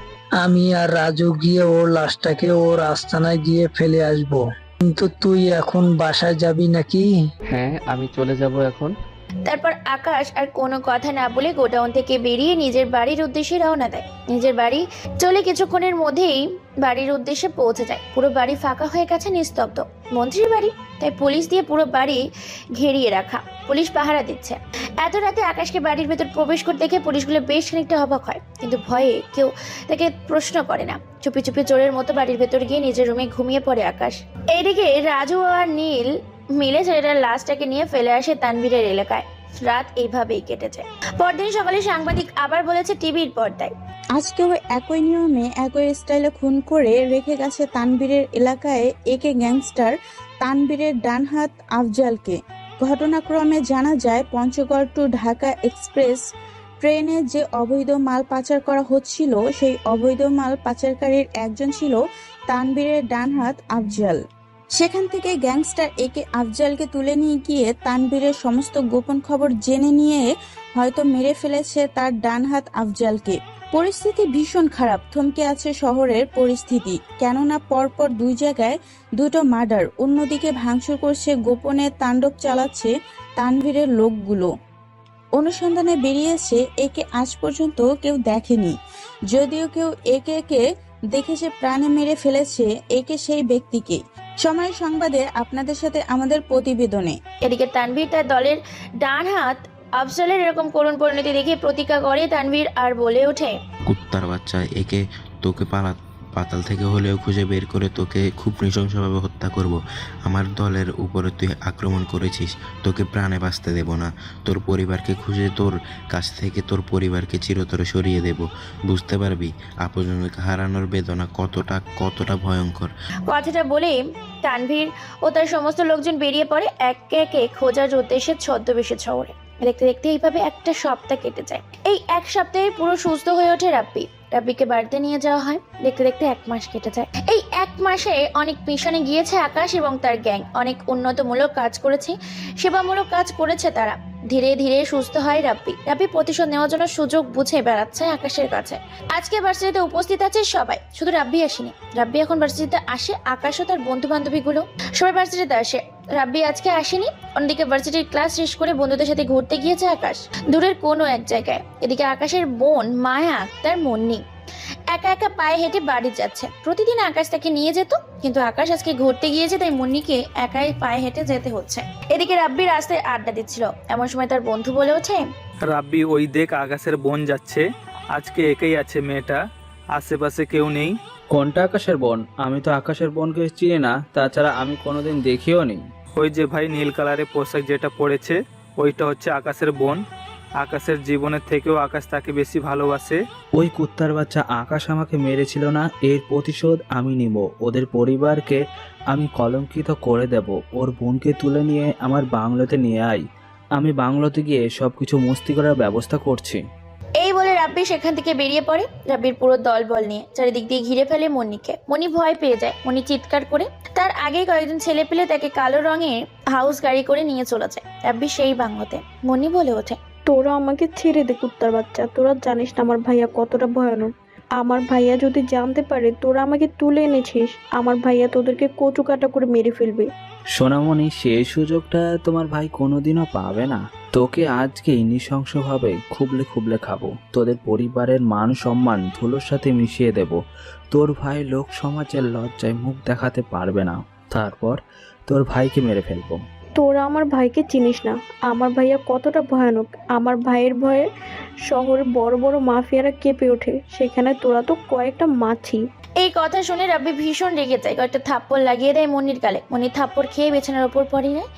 আমি আর রাজু গিয়ে ওর লাশটাকে ওর আস্তানায় গিয়ে ফেলে আসবো। কিন্তু তুই এখন বাসায় যাবি নাকি? হ্যাঁ, আমি চলে যাব এখন। তারপর আকাশ আর কোনো কথা না বলে গোডাউন থেকে বেরিয়ে নিজের বাড়ির উদ্দেশ্যে রওনা দেয়। নিজের বাড়ি চলে কিছুক্ষণের মধ্যেই বাড়ির উদ্দেশ্যে পৌঁছে যায়। পুরো বাড়ি ফাঁকা হয়ে গেছে, নিস্তব্ধ। মন্ত্রীর বাড়ি, তাই পুলিশ দিয়ে পুরো বাড়ি ঘেরিয়ে রাখা। পুলিশ পাহারা দিচ্ছে। এত রাতে আকাশকে বাড়ির ভেতর প্রবেশ করতে দেখে পুলিশগুলো বেশ খানিকটা অবাক হয়, কিন্তু ভয়ে কেউ তাকে প্রশ্ন করে না। চুপি চুপি চোরের মতো বাড়ির ভেতর গিয়ে নিজের রুমে ঘুমিয়ে পড়ে আকাশ। এইদিকে রাজু আর নীল মিলে ছেলেটার লাশটাকে নিয়ে ফেলে আসে তানভীরের এলাকায়। রাত এইভাবেই কেটে যায়। পরদিন সকালে সাংবাদিক আবার বলেছে টিভির পর্দায়, আজকেও একই নিয়মে একই স্টাইলে খুন করে রেখে গেছে তানভীরের এলাকায় একে গ্যাংস্টার তানভীরের ডান হাত আফজালকে। ঘটনাক্রমে জানা যায় পঞ্চগড় টু ঢাকা এক্সপ্রেস ট্রেনে যে অবৈধ মাল পাচার করা হচ্ছিল, সেই অবৈধ মাল পাচারকারীর একজন ছিল তানভীরের ডান হাত আফজাল। সেখান থেকে গ্যাংস্টার একে আফজালকে তুলে নিয়ে গিয়ে তানভীরের সমস্ত গোপন খবর জেনে নিয়ে হয়তো মেরে ফেলেছে তার ডান হাত আফজালকে। পরিস্থিতি ভীষণ খারাপ। থমকে আছে শহরের পরিস্থিতি, কেননা পরপর দুই জায়গায় দুটো মার্ডার। অন্যদিকে ভাঙচুর করছে, গোপনে তাণ্ডব চালাচ্ছে তানভীরের লোকগুলো। অনুসন্ধানে বেরিয়েছে একে আজ পর্যন্ত কেউ দেখেনি। যদিও কেউ একে দেখেছে প্রাণে মেরে ফেলেছে একে সেই ব্যক্তিকে। সময়ের সংবাদে আপনাদের সাথে আমাদের প্রতিবেদনে। এদিকে তানভীর তার দলের ডান হাত আফজালের এরকম করুণ পরিণতি দেখে প্রতিজ্ঞা করে তানভীর আর বলে ওঠে, কুত্তার বাচ্চা, একে তোকে পাতাল থেকে হলেও খুঁজে বের করে তোকে খুব নৃশংসভাবে হত্যা করব। আমার দলের উপরে তুই আক্রমণ করেছিস, তোকে প্রাণে বাঁচতে দেব না। তোর পরিবারকে খুঁজে তোর কাছ থেকে তোর পরিবারকে চিরতরে সরিয়ে দেব। বুঝতে পারবি আপনজনকে হারানোর বেদনা কতটা ভয়ঙ্কর। কথাটা বলে তানভীর ও তার সমস্ত লোকজন বেরিয়ে পড়ে একে একে খোঁজার উদ্দেশ্যে ছদ্মবেশে শহরে। দেখতে দেখতে এইভাবে একটা সপ্তাহ কেটে যায়। এই এক সপ্তাহে পুরো সুস্থ হয়ে ওঠে রাব্বিকে বাড়িতে নিয়ে যাওয়া হয়। দেখতে দেখতে 1 মাস কেটে যায়। এই 1 মাসে অনেক মিশনে গিয়েছে আকাশ এবং তার গ্যাং। অনেক উন্নতমূলক কাজ করেছে, সেবামূলক কাজ করেছে তারা। ধীরে ধীরে সুস্থ হয় রাব্বি প্রতিশোধ নেওয়ার জন্য সুযোগ বুঝে বেড়াচ্ছে আকাশের কাছে। আজকে ভার্সিটিতে উপস্থিত আছে সবাই, শুধু রাব্বি আসেনি। রাব্বি এখন ভার্সিটিতে আসে, আকাশ ও তার বন্ধু বান্ধবীগুলো সবাই ভার্সিটিতে আসে। রাব্বি আজকে আসেনি। অন্যদিকে ভার্সিটির ক্লাস শেষ করে বন্ধুদের সাথে ঘুরতে গিয়েছে আকাশ, দূরের কোনো এক জায়গায়। এদিকে আকাশের বোন মায়া তার মুন্নি একা একা পায়ে হেঁটে বাড়ি যাচ্ছে। প্রতিদিন আকাশ তাকে নিয়ে যেত, কিন্তু আকাশ আজকে ঘুরতে গিয়েছে, তাই মুন্নিকে একাই পায়ে হেঁটে যেতে হচ্ছে। এদিকে রাব্বি রাস্তায় আড্ডা দিচ্ছিল, এমন সময় তার বন্ধু বলে ওঠে, রাব্বি ওই দেখ আকাশের বোন যাচ্ছে, আজকে একাই আছে মেয়েটা, আশেপাশে কেউ নেই। কোনটা আকাশের বোন? আমি তো আকাশের বোনকে চিনি না, তাছাড়া আমি কোনোদিন দেখিও নি। ওই যে ভাই নীল কালারের পোশাক যেটা পরেছে, ওইটা হচ্ছে আকাশের বোন। আকাশের জীবনের থেকেও আকাশ তাকে বেশি ভালোবাসে। ওই কুত্তার বাচ্চা আকাশ আমাকে মেরেছিল না, এর প্রতিশোধ আমি নিব। ওদের পরিবারকে আমি কলঙ্কিত করে দেব। ওর বোনকে তুলে নিয়ে আমার বাংলোতে নিয়ে আই, আমি বাংলোতে গিয়ে সবকিছু মস্তি করার ব্যবস্থা করছি। এই বলে রাব্বি সেখান থেকে বেরিয়ে পড়ে। রাব্বির পুরো দলবল নিয়ে চারিদিক দিয়ে ঘিরে ফেলে মনিকে। মনি ভয় পেয়ে যায়। মনি চিৎকার করে তার আগেই কয়েকজন ছেলে পেলে তাকে কালো রঙের হাউস গাড়ি করে নিয়ে চলে যায় রাব্বি সেই বাংলোতে। মনি বলে ওঠে, তোরা আমাকে ছেড়ে দে কুত্তার বাচ্চা, তোরা জানিস না আমার ভাইয়া কতটা ভয়ানক। আমার ভাইয়া যদি জানতে পারে তোরা আমাকে তুলে এনেছিস, আমার ভাইয়া তোদেরকে কচু কাটা করে মেরে ফেলবে। সোনামণি, সেই সুযোগটা তোমার ভাই কোনোদিনও পাবে না। তোকে আজকেই নৃশংসভাবে খুবলে খাবো। তোদের পরিবারের মান সম্মান ধুলোর সাথে মিশিয়ে দেব। তোর ভাই লোক সমাজের লজ্জায় মুখ দেখাতে পারবে না। তারপর তোর ভাইকে মেরে ফেলবো। তোরা আমার ভাইকে চিনিস না, আমার ভাইয়া কতটা ভয়ানক। আমার ভাইয়ের ভয়ে শহরে বড় বড় মাফিয়ারা কেঁপে ওঠে, সেখানে তোরা তো কয়েকটা মাছি। এই কথা শুনে রাব্বি ভীষণ রেগে যায়। কয়েকটা থাপ্পড় লাগিয়ে দেয় মনির গালে। মনি থাপ্পড় খেয়ে বিছানার উপর পড়ে নেয়।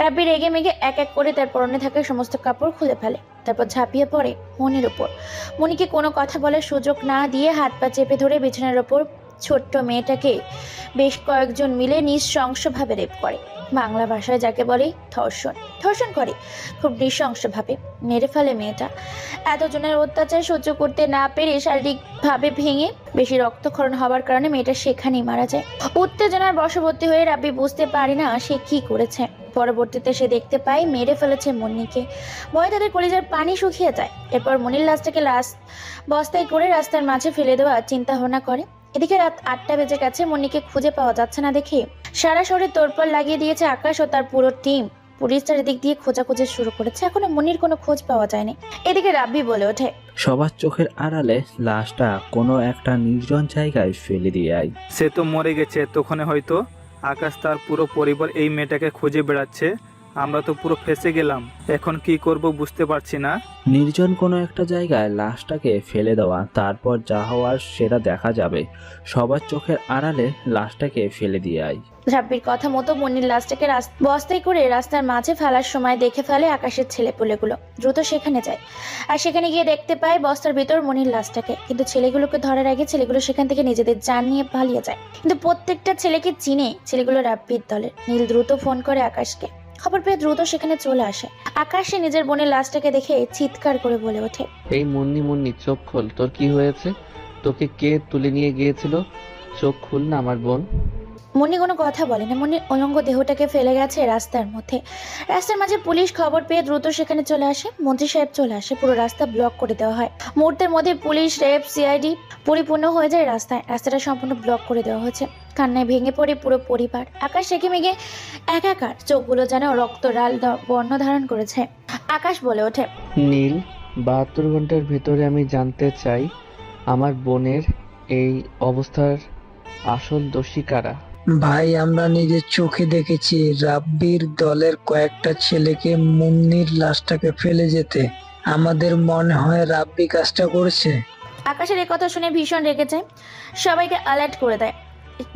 রাব্বি রেগে মেগে এক এক করে তার পরনে থাকা সমস্ত কাপড় খুলে ফেলে, তারপর ঝাঁপিয়ে পড়ে মনির উপর। মনিকে কোনো কথা বলার সুযোগ না দিয়ে হাত পা চেপে ধরে বিছানার উপর ছোট্ট মেয়েটাকে বেশ কয়েকজন মিলে নৃশংসভাবে রেপ করে। বাংলা ভাষায় যাকে বলে ধর্ষণ করে খুব নৃশংসভাবে মেরে ফেলে মেয়েটা। এতজনের অত্যাচার সহ্য করতে না পেরে শারীরিকভাবে ভেঙে বেশি রক্তক্ষরণ হওয়ার কারণে মেয়েটা সেখানেই মারা যায়। উত্তেজনার বশবর্তী হয়ে রাব্বি বুঝতে পারে না সে কি করেছে। পরবর্তীতে সে দেখতে পায় মেরে ফেলেছে মুন্নিকে। ভয়ে তাদের কলিজার পানি শুকিয়ে যায়। এরপর মুন্নির লাশটাকে বস্তায় করে রাস্তার মাঝে ফেলে দেওয়ার চিন্তা ভাবনা করে। এদিকে রাত 8টা বেজে গেছে। মুন্নিকে খুঁজে পাওয়া যাচ্ছে না দেখে সারা শহরে তোড়পাড় লাগিয়ে দিয়েছে আকাশ ও তার পুরো টিম। পুলিশ চারিদিক দিয়ে খোঁজাখুঁজি শুরু করেছে, এখনো মুন্নির কোনো খোঁজ পাওয়া যায়নি। এদিকে রাব্বি বলে ওঠে, সবার চোখের আড়ালে লাশটা কোনো একটা নির্জন জায়গায় ফেলে দিয়ে আয়। সে তো মরে গেছে এতক্ষণে হয়তো। আকাশ তার পুরো পরিবার এই মেয়েটাকে খুঁজে বেড়াচ্ছে, আমরা তো পুরো ফেঁসে গেলাম। এখন কি করব বুঝতে পারছি না। নির্জন কোনো একটা জায়গায় লাশটাকে ফেলে দেওয়া, তারপর যা হওয়ার সেটা দেখা যাবে। সবার চোখের আড়ালে লাশটাকে ফেলে দিয়ে আয়। রাব্বির কথা মতো মুন্নির লাশটাকে বস্তায় করে রাস্তার মাঝে ফেলার সময় দেখে ফেলে আকাশের ছেলেপুলেগুলো। দ্রুত সেখানে যায় আর সেখানে গিয়ে দেখতে পায় বস্তার ভিতর মুন্নির লাশটাকে। কিন্তু ছেলেগুলোকে ধরার আগে ছেলেগুলো সেখান থেকে নিজেদের জান নিয়ে পালিয়ে যায়। কিন্তু প্রত্যেকটা ছেলেকে চিনে ছেলেগুলো রাব্বির দলের। নীল দ্রুত ফোন করে আকাশকে, খবর পেয়ে দ্রুত সেখানে চলে আসে। আকাশে নিজের বোনের লাশটাকে দেখে চিৎকার করে বলে ওঠে, এই মুন্নি চোখ খোল, তোর কি হয়েছে? তোকে কে তুলে নিয়ে গিয়েছিল? চোখ খুল না আমার বোন। মুন্নি কোনো কথা বলে না। মুন্নির অলঙ্গ দেহটাকে ফেলে গেছে রাস্তার মধ্যে। রাস্তার মাঝে পুলিশ খবর পেয়ে দ্রুত সেখানে চলে আসে। মন্ত্রী সাহেব চলে আসে, পুরো রাস্তা ব্লক করে দেওয়া হয়। মুহূর্তের মধ্যে পুলিশ, র্যাব, সিআইডি পরিপূর্ণ হয়ে যায় রাস্তাটা সম্পূর্ণ ব্লক করে দেওয়া হয়েছে। কান্নায় ভেঙে পড়ে পুরো পরিবার। আকাশ রেগে মেগে একাকার, চোখগুলো যেন রক্ত লাল বর্ণ ধারণ করেছে। আকাশ বলে ওঠে, নীল, 72 ঘন্টার ভিতরে আমি জানতে চাই আমার বোনের এই অবস্থার আসল দোষী কারা। ভাই আমরা নিজের চোখে দেখেছি রাব্বির দলের কয়েকটা ছেলেকে মুন্নির লাশটাকে ফেলে যেতে। আমাদের মনে হয় রাব্বি কাজটা করেছে। আকাশের এই কথা শুনে ভীষণ রেগে যায়, সবাইকে অ্যালার্ট করে দেয়,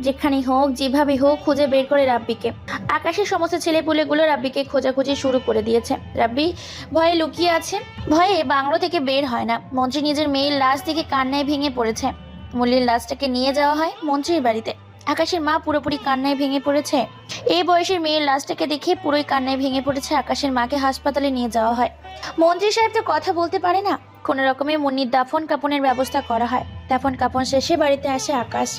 যেখানে হোক যেভাবে হোক খুঁজে বের করে রাব্বিকে। আকাশের সমস্ত ছেলেপুলেগুলো রাব্বিকে খোঁজাখুঁজি শুরু করে দিয়েছে। রাব্বি ভয়ে লুকিয়ে আছে, ভয়ে বাংলো থেকে বের হয় না। মন্ত্রী নিজের মেয়ের লাশ দেখে কান্নায় ভেঙে পড়েছে। মুন্নির লাশটাকে নিয়ে যাওয়া হয় মন্ত্রীর বাড়িতে। আকাশের মা পুরোপুরি কান্নায় ভেঙে পড়েছে। এই বয়সের মেয়ের লাশটাকে দেখে পুরোই কান্নায় ভেঙে পড়েছে। আকাশের মাকে হাসপাতালে নিয়ে যাওয়া হয়। মন্ত্রী সাহেব তো কথা বলতে পারে না। কোনো রকমে মুন্নির দাফন কাপনের ব্যবস্থা করা হয়। দাফন কাপন শেষে বাড়িতে আসে আকাশ।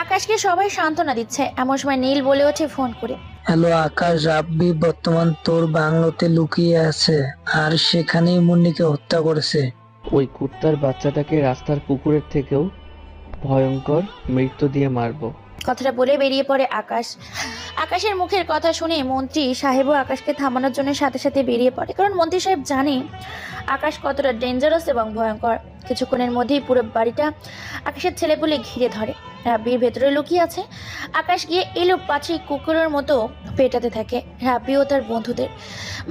আকাশকে সবাই সান্ত্বনা দিচ্ছে, এমন সময় নীল বলে ওঠে ফোন করে, হ্যালো আকাশ, রাব্বি বর্তমান তোর বাংলোতে লুকিয়ে আছে আর সেখানেই মুন্নিকে হত্যা করেছে। ওই কুত্তার বাচ্চাটাকে রাস্তার কুকুরের থেকেও ভয়ঙ্কর মৃত্যু দিয়ে মারবো। কথাটা বলে বেরিয়ে পড়ে আকাশ। আকাশের মুখের কথা শুনে মন্ত্রী সাহেবও আকাশকে থামানোর জন্য সাথে সাথে বেরিয়ে পড়ে, কারণ মন্ত্রী সাহেব জানে আকাশ কতটা ডেঞ্জারাস এবং ভয়ঙ্কর। কিছুক্ষণের মধ্যেই পুরো বাড়িটা আকাশের ছেলেপুলে ঘিরে ধরে। রাব্বির ভেতরে লুকিয়ে আছে। আকাশ গিয়ে এলো পাছি কুকুরের মতো পেটাতে থাকে। রাব্বি ও তার বন্ধুদের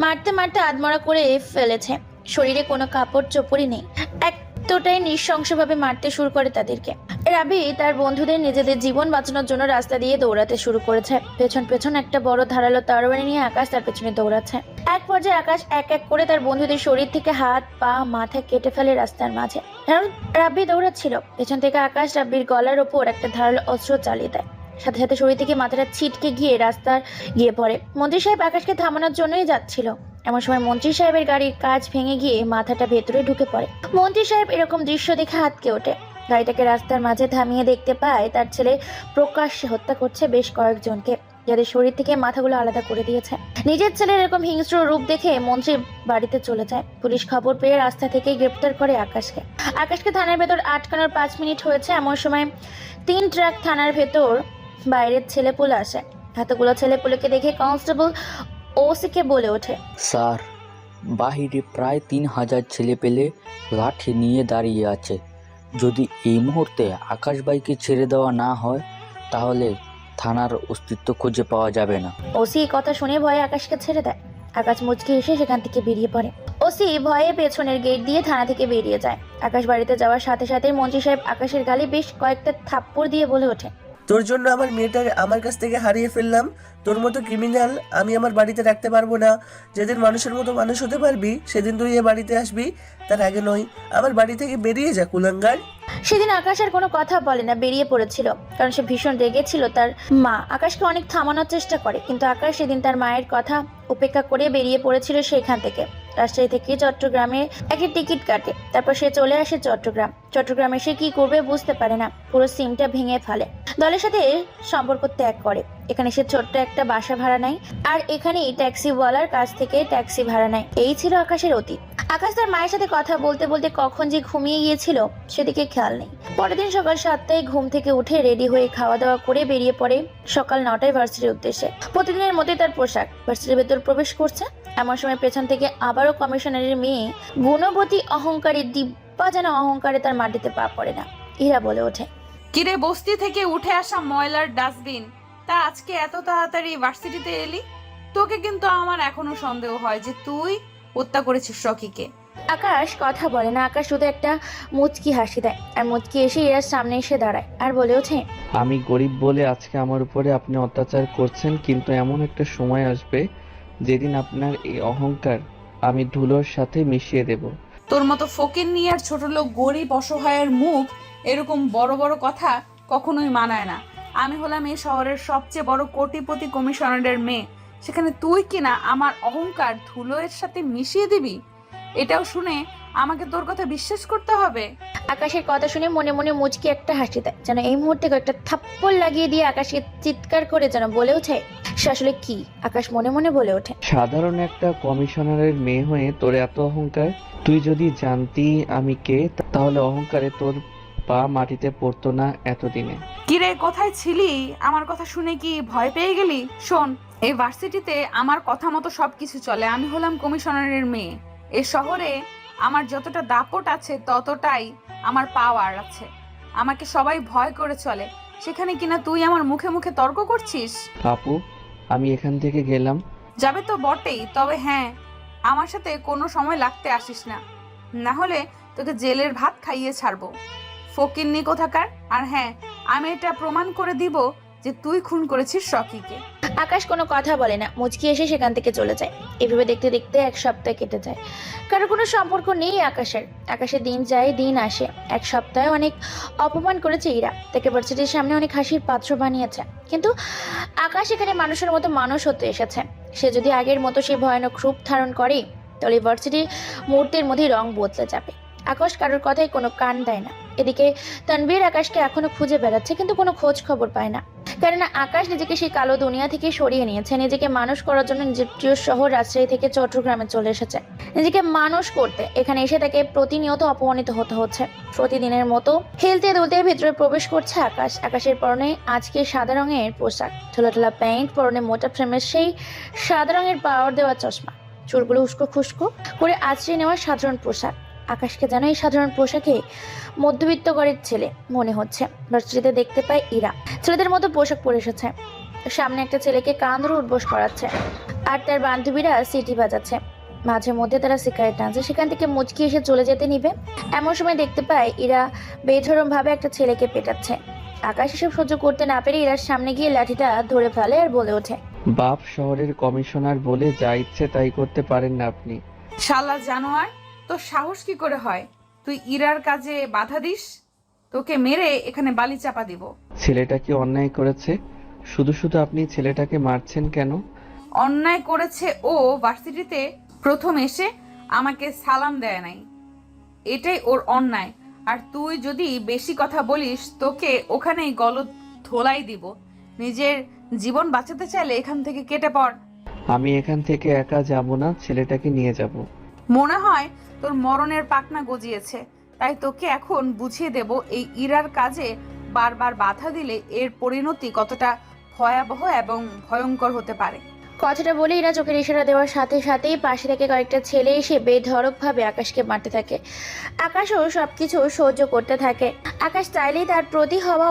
মারতে মারতে আধমরা করে ফেলেছে। শরীরে কোনো কাপড় চোপড়ই নেই, এতটাই নৃশংসভাবে মারতে শুরু করে তাদেরকে। রাবি তার বন্ধুদের নিজেদের জীবন বাঁচানোর জন্য রাস্তা দিয়ে দৌড়াতে শুরু করেছে। পেছন পেছন একটা বড় ধারালো তরবারি নিয়ে আকাশ তার পেছনে দৌড়াচ্ছে। এক পর্যায়ে আকাশ এক এক করে তার বন্ধুদের শরীর থেকে হাত পা মাথা কেটে ফেলে রাস্তার মাঝে। কারণ রাব্বি দৌড়াচ্ছিল। পেছন থেকে আকাশ রাব্বির গলার ওপর একটা ধারালো অস্ত্র চালিয়ে দেয়। সাথে সাথে শরীর থেকে মাথাটা ছিটকে গিয়ে রাস্তার গিয়ে পড়ে। মন্ত্রী সাহেব আকাশকে থামানোর জন্যই যাচ্ছিল। এমন সময় মন্ত্রী সাহেবের গাড়ির কাঁচ ভেঙে গিয়ে মাথাটা ভেতরে ঢুকে পড়ে। মন্ত্রী সাহেব এরকম দৃশ্য দেখে হাতকে ওঠে। গাড়িটাকে রাস্তার মাঝে থামিয়ে দেখতে পায় তার ছেলে প্রকাশ্যে হত্যা করছে বেশ কয়েকজনকে, যাদের শরীর থেকে মাথাগুলো আলাদা করে দিয়েছে। নিজের ছেলের এরকম হিংস্র রূপ দেখে মন্ত্রী বাড়িতে চলে যায়। পুলিশ খবর পেয়ে রাস্তা থেকে গ্রেপ্তার করে আকাশকে। আকাশকে থানার ভেতর আটকানোর 5 মিনিট হয়েছে। এমন সময় 3 ট্রাক থানার ভেতর বাইরের ছেলেপুলে আসে। এতগুলো ছেলেপুলেকে দেখে কনস্টেবল ওসিকে বলে ওঠে, স্যার, বাহিরে প্রায় 3000 ছেলে পেলে লাঠি নিয়ে দাঁড়িয়ে আছে। যদি এই মুহূর্তে আকাশ ভাইকে ছেড়ে দেওয়া না হয় তাহলে থানার অস্তিত্ব খুঁজে পাওয়া যাবে না। ওসি কথা শুনে ভয়ে আকাশকে ছেড়ে দেয়। আকাশ মুচকি এসে সেখান থেকে বেরিয়ে পড়ে। ওসি ভয়ে পেছনের গেট দিয়ে থানা থেকে বেরিয়ে যায়। আকাশ বাড়িতে যাওয়ার সাথে সাথে মন্ত্রী সাহেব আকাশের গালে বেশ কয়েকটা থাপ্পড় দিয়ে বলে ওঠে, তোর জন্য আমার মেয়েটাকে আমার কাছ থেকে হারিয়ে ফেললাম। তোর মতো ক্রিমিনাল আমি আমার বাড়িতে রাখতে পারবো না। যেদিন মানুষের মতো মানুষ হতে পারবি সেদিন তুই এ বাড়িতে আসবি, তার আগে নয়। আমার বাড়ি থেকে বেরিয়ে যা কুলাঙ্গার। সেদিন আকাশ আর কোনো কথা বলে না, বেরিয়ে পড়েছিল, কারণ সে ভীষণ রেগেছিল। তার মা আকাশকে অনেক থামানোর চেষ্টা করে, কিন্তু আকাশ সেদিন তার মায়ের কথা উপেক্ষা করে বেরিয়ে পড়েছিল সেখান থেকে। রাজশাহী থেকে চট্টগ্রামে একটা টিকিট কাটে। তারপর সে চলে আসে চট্টগ্রামে সে কি করবে বুঝতে পারে না, পুরো সিমটা ভেঙে ফেলে। দলের সাথে সম্পর্ক ত্যাগ করে। এখানে সে ছোট্ট একটা বাসা ভাড়া নেয় আর এখানেই ট্যাক্সিওয়ালার কাছ থেকে ট্যাক্সি ভাড়া নেয়। এই ছিল আকাশের অতীত। আকাশ তার মায়ের সাথে কথা বলতে বলতে কখন যে ঘুমিয়ে গিয়েছিল সেদিকে খেয়াল নেই। পরের দিন সকাল 7টায় ঘুম থেকে উঠে রেডি হয়ে খাওয়া দাওয়া করে বেরিয়ে পড়ে সকাল 9টায় ভার্সিটির উদ্দেশ্যে। প্রতিদিনের মতোই তার পোশাক। ভার্সিটির ভেতর প্রবেশ করছে। এমন সময় পেছন থেকে আবারও কমিশনারের মেয়ে গুণবতী অহংকারী দিব্যা যেন অহংকারে তার মাটিতে পা পড়ে না। ইরা বলে ওঠে, কিরে বস্তি থেকে উঠে আসা ময়লার ডাস্টবিন, তা আজকে এত তাড়াতাড়ি ভার্সিটিতে এলি? তোকে কিন্তু আমার এখনো সন্দেহ হয় যে তুই হত্যা করেছিস রকিকে। আকাশ কথা বলে না। আকাশ শুধু একটা মুচকি হাসি দেয় আর মুচকি এসে ইরার সামনে এসে দাঁড়ায় আর বলে ওঠে, আমি গরিব বলে আজকে আমার উপরে আপনি অত্যাচার করছেন, কিন্তু এমন একটা সময় আসবে যেদিন আপনার এই অহংকার আমি ধুলোর সাথে মিশিয়ে দেব। তোর মতো ফকির নিয়ে আর ছোট লোক গরিব অসহায়ের মুখ এরকম বড় বড় কথা কখনোই মানায় না। আমি হলাম এই শহরের সবচেয়ে বড় কোটিপতি কমিশনারের মেয়ে, সেখানে তুই কিনা আমার অহংকার ধুলোর সাথে মিশিয়ে দিবি? এটাও শুনে আমাকে তোর কথা বিশ্বাস করতে হবে? আকাশের কথা শুনে মনে মনে মুচকি একটা হাসি দেয়, যেন এই মুহূর্তে কয়েকটা থাপ্পড় লাগিয়ে দিয়ে আকাশকে চিৎকার করে যেন বলে ওঠে সে আসলে কি। আকাশ মনে মনে বলে ওঠে, সাধারণ একটা কমিশনারের মেয়ে হয়ে তোর এত অহংকার। তুই যদি জানতি আমি কে তাহলে অহংকারে তোর পা মাটিতে পড়তো না এতদিনে। কিরে কোথায় ছিলি? আমার কথা শুনে কি ভয় পেয়ে গেলি? শোন, এই ভার্সিটিতে আমার কথা মতো সবকিছু চলে। আমি হলাম কমিশনারের মেয়ে। এ শহরে আমার যতটা দাপট আছে ততটাই আমার পাওয়ার আছে। আমাকে সবাই ভয় করে চলে, সেখানে কিনা তুই আমার মুখে মুখে তর্ক করছিস। আপু, আমি এখান থেকে গেলাম। যাবে তো বটেই, তবে হ্যাঁ, আমার সাথে কোনো সময় লাগতে আসিস না, না হলে তোকে জেলের ভাত খাইয়ে ছাড়বো, ফকিন্নি কোথাকার। আর হ্যাঁ, আমি এটা প্রমাণ করে দিব যে তুই খুন করেছিস রকিকে। আকাশ কোনো কথা বলে না, মুচকি এসে সেখান থেকে চলে যায়। এভাবে দেখতে দেখতে এক সপ্তাহ কেটে যায়। কারো কোনো সম্পর্ক নেই আকাশের দিন যায় দিন আসে। এক সপ্তাহে অনেক অপমান করেছে ইরা, তাকে ভার্সিটির সামনে অনেক হাসির পাত্র বানিয়েছে। কিন্তু আকাশ এখানে মানুষের মতো মানুষ হতে এসেছে। সে যদি আগের মতো সেই ভয়ানক রূপ ধারণ করে, তাহলে ভার্সিটির মুহূর্তের মধ্যেই রং বদলে যাবে। আকাশ কারোর কথায় কোনো কান দেয় না। এদিকে তানভীর আকাশকে এখনো খুঁজে বেড়াচ্ছে, কিন্তু কোনো খোঁজ খবর পায় না। কেননা আকাশ নিজেকে সেই কালো দুনিয়া থেকে সরিয়ে নিয়েছে। নিজেকে মানুষ করার জন্য নিজের প্রিয় শহর রাজশাহী থেকে চট্টগ্রামে চলে এসেছে নিজেকে মানুষ করতে। এখানে এসে তাকে প্রতিনিয়ত অপমানিত হতে হচ্ছে। প্রতিদিনের মতো হেলতে দুলতে ভেতরে প্রবেশ করছে আকাশ। আকাশের পরনে আজকে সাদা রঙের পোশাক, ঠোলা প্যান্ট, পরনে মোটা ফ্রেমের সেই সাদা রঙের পাওয়ার দেওয়া চশমা, চুলগুলো উস্কো খুস্কো করে আঁচড়ে নেওয়া সাধারণ পোশাক। আকাশকে যেন এই সাধারণ পোশাকে মধ্যবিত্ত ঘরের ছেলে মনে হচ্ছে। ভার্সিটিতে দেখতে পায় ইরা ছেলেদের মতো পোশাক পরে এসেছে। সামনে একটা ছেলেকে কান ধরে উঠবোস করাচ্ছে, আর তার বান্ধবীরা সিটি বাজাচ্ছে। মাঝে মধ্যে তারা সিগারেট টানছে। সেখান থেকে মুচকি এসে চলে যেতে নিবে, এমন সময় দেখতে পায় ইরা বেধরম ভাবে একটা ছেলেকে পেটাচ্ছে। আকাশ এসব সহ্য করতে না পেরে ইরার সামনে গিয়ে লাঠিটা ধরে ফেলে আর বলে ওঠে, বাপ শহরের কমিশনার বলে যা ইচ্ছে তাই করতে পারেন না আপনি। শালা জানোয়ার, তোর সাহস কি করে হয় তুই ইরার কাজে বাধা দিস? তোকে মেরে এখানে বালি চাপা দিব। ছেলেটা কি অন্যায় করেছে? শুধু শুধু আপনি ছেলেটাকে মারছেন কেন? অন্যায় করেছে ও ভার্সিটিতে প্রথম এসে আমাকে সালাম দেয় নাই, এটাই ওর অন্যায়। আর তুই যদি বেশি কথা বলিস তোকে ওখানেই গলদ ধোলাই দিব। নিজের জীবন বাঁচাতে চাইলে এখান থেকে কেটে পড়। আমি এখান থেকে একা যাব না, ছেলেটাকে নিয়ে যাব। মনে হয় তোর মরণের পাকনা গজিয়েছে, তাই তোকে এখন বুঝিয়ে দেব এই ইরার কাজে বারবার বাধা দিলে এর পরিণতি কতটা ভয়াবহ এবং ভয়ঙ্কর হতে পারে। কথাটা বলে ইরা চোখের ইশারা দেওয়ার সাথে সাথেই পাশে থেকে কয়েকটা ছেলে এসে বেধড়ক ভাবে আকাশকে মারতে থাকে। আকাশও সবকিছু সহ্য করতে থাকে। আকাশ চাইলেই তার প্রতি হওয়া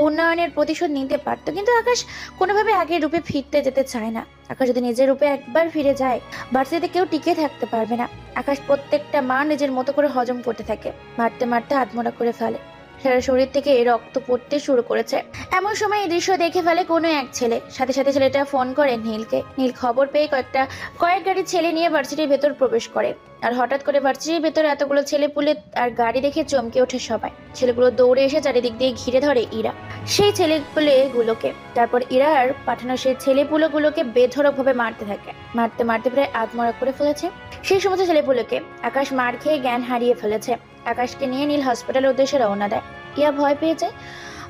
উন্নয়নের প্রতিশোধ নিতে পারতো, কিন্তু আকাশ কোনোভাবে আগের রূপে ফিরতে যেতে চায় না। আকাশ যদি নিজের রূপে একবার ফিরে যায়, ভার্সিটিতে কেউ টিকে থাকতে পারবে না। আকাশ প্রত্যেকটা মার নিজের মতো করে হজম করতে থাকে, মারতে মারতে আত্মরা করে ফেলে। সারা শরীর থেকে রক্ত পড়তে শুরু করেছে। এমন সময় এই দৃশ্য দেখে ফেলে কোনো এক ছেলে। সাথে সাথে ছেলেটা ফোন করে নীলকে। নীল খবর পেয়ে কয়েক গাড়ি ছেলে নিয়ে ভার্সিটির ভেতর প্রবেশ করে। আর হঠাৎ করে ভার্সিটির ভেতর এতগুলো ছেলে পুলে আর গাড়ি দেখে চমকে ওঠে সবাই। ছেলেগুলো দৌড়ে এসে চারিদিক দিয়ে ঘিরে ধরে ইরা সেই ছেলেপুলেগুলোকে। তারপর ইরার পাঠানো সেই ছেলেপুলেগুলোকে বেধড়ক ভাবে মারতে থাকে। মারতে মারতে প্রায় আত্মরা করে ফেলেছে সেই সমস্ত ছেলেপুলেকে। আকাশ মার খেয়ে জ্ঞান হারিয়ে ফেলেছে। আকাশকে নিয়ে নীল হসপিটালের উদ্দেশ্যে রওনা দেয়। ইয়া ভয় পেয়ে যায়।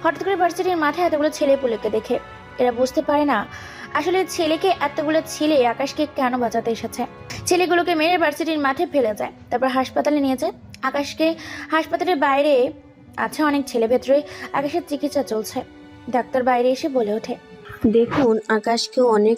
হঠাৎ করে ভার্সিটির মাঠে এতগুলো ছেলেপুলেকে দেখে। এরা বুঝতে পারে না আসলে ছেলেকে এতগুলো ছেলে আকাশকে কেন বাঁচাতে এসেছে। ছেলেগুলোকে মেরে ভার্সিটির মাঠে ফেলে যায়। তারপর হাসপাতালে নিয়ে যায়। আকাশকে হাসপাতালের বাইরে আছে অনেক ছেলে, ভেতরে আকাশের চিকিৎসা চলছে। ডাক্তার বাইরে এসে বলে ওঠে, দেখুন, আকাশকে অনেক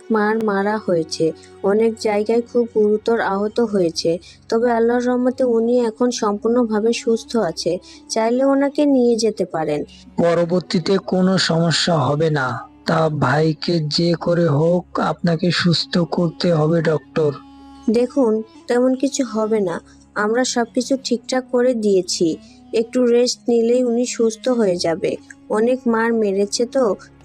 মারা হয়েছে, অনেক জায়গায় খুব গুরুতর আহত হয়েছে, তবে আল্লাহর রহমতে উনি এখন সম্পূর্ণভাবে সুস্থ আছে। চাইলে ওনাকে নিয়ে যেতে পারেন। পরবর্তীতে কোনো সমস্যা হবে না। তা ভাইকে যে করে হোক আপনাকে সুস্থ করতে হবে ডক্টর। দেখুন, তেমন কিছু হবে না, আমরা সবকিছু ঠিকঠাক করে দিয়েছি। একটু রেস্ট নিলেই উনি সুস্থ হয়ে যাবে। অনেক মার মেরেছে তো,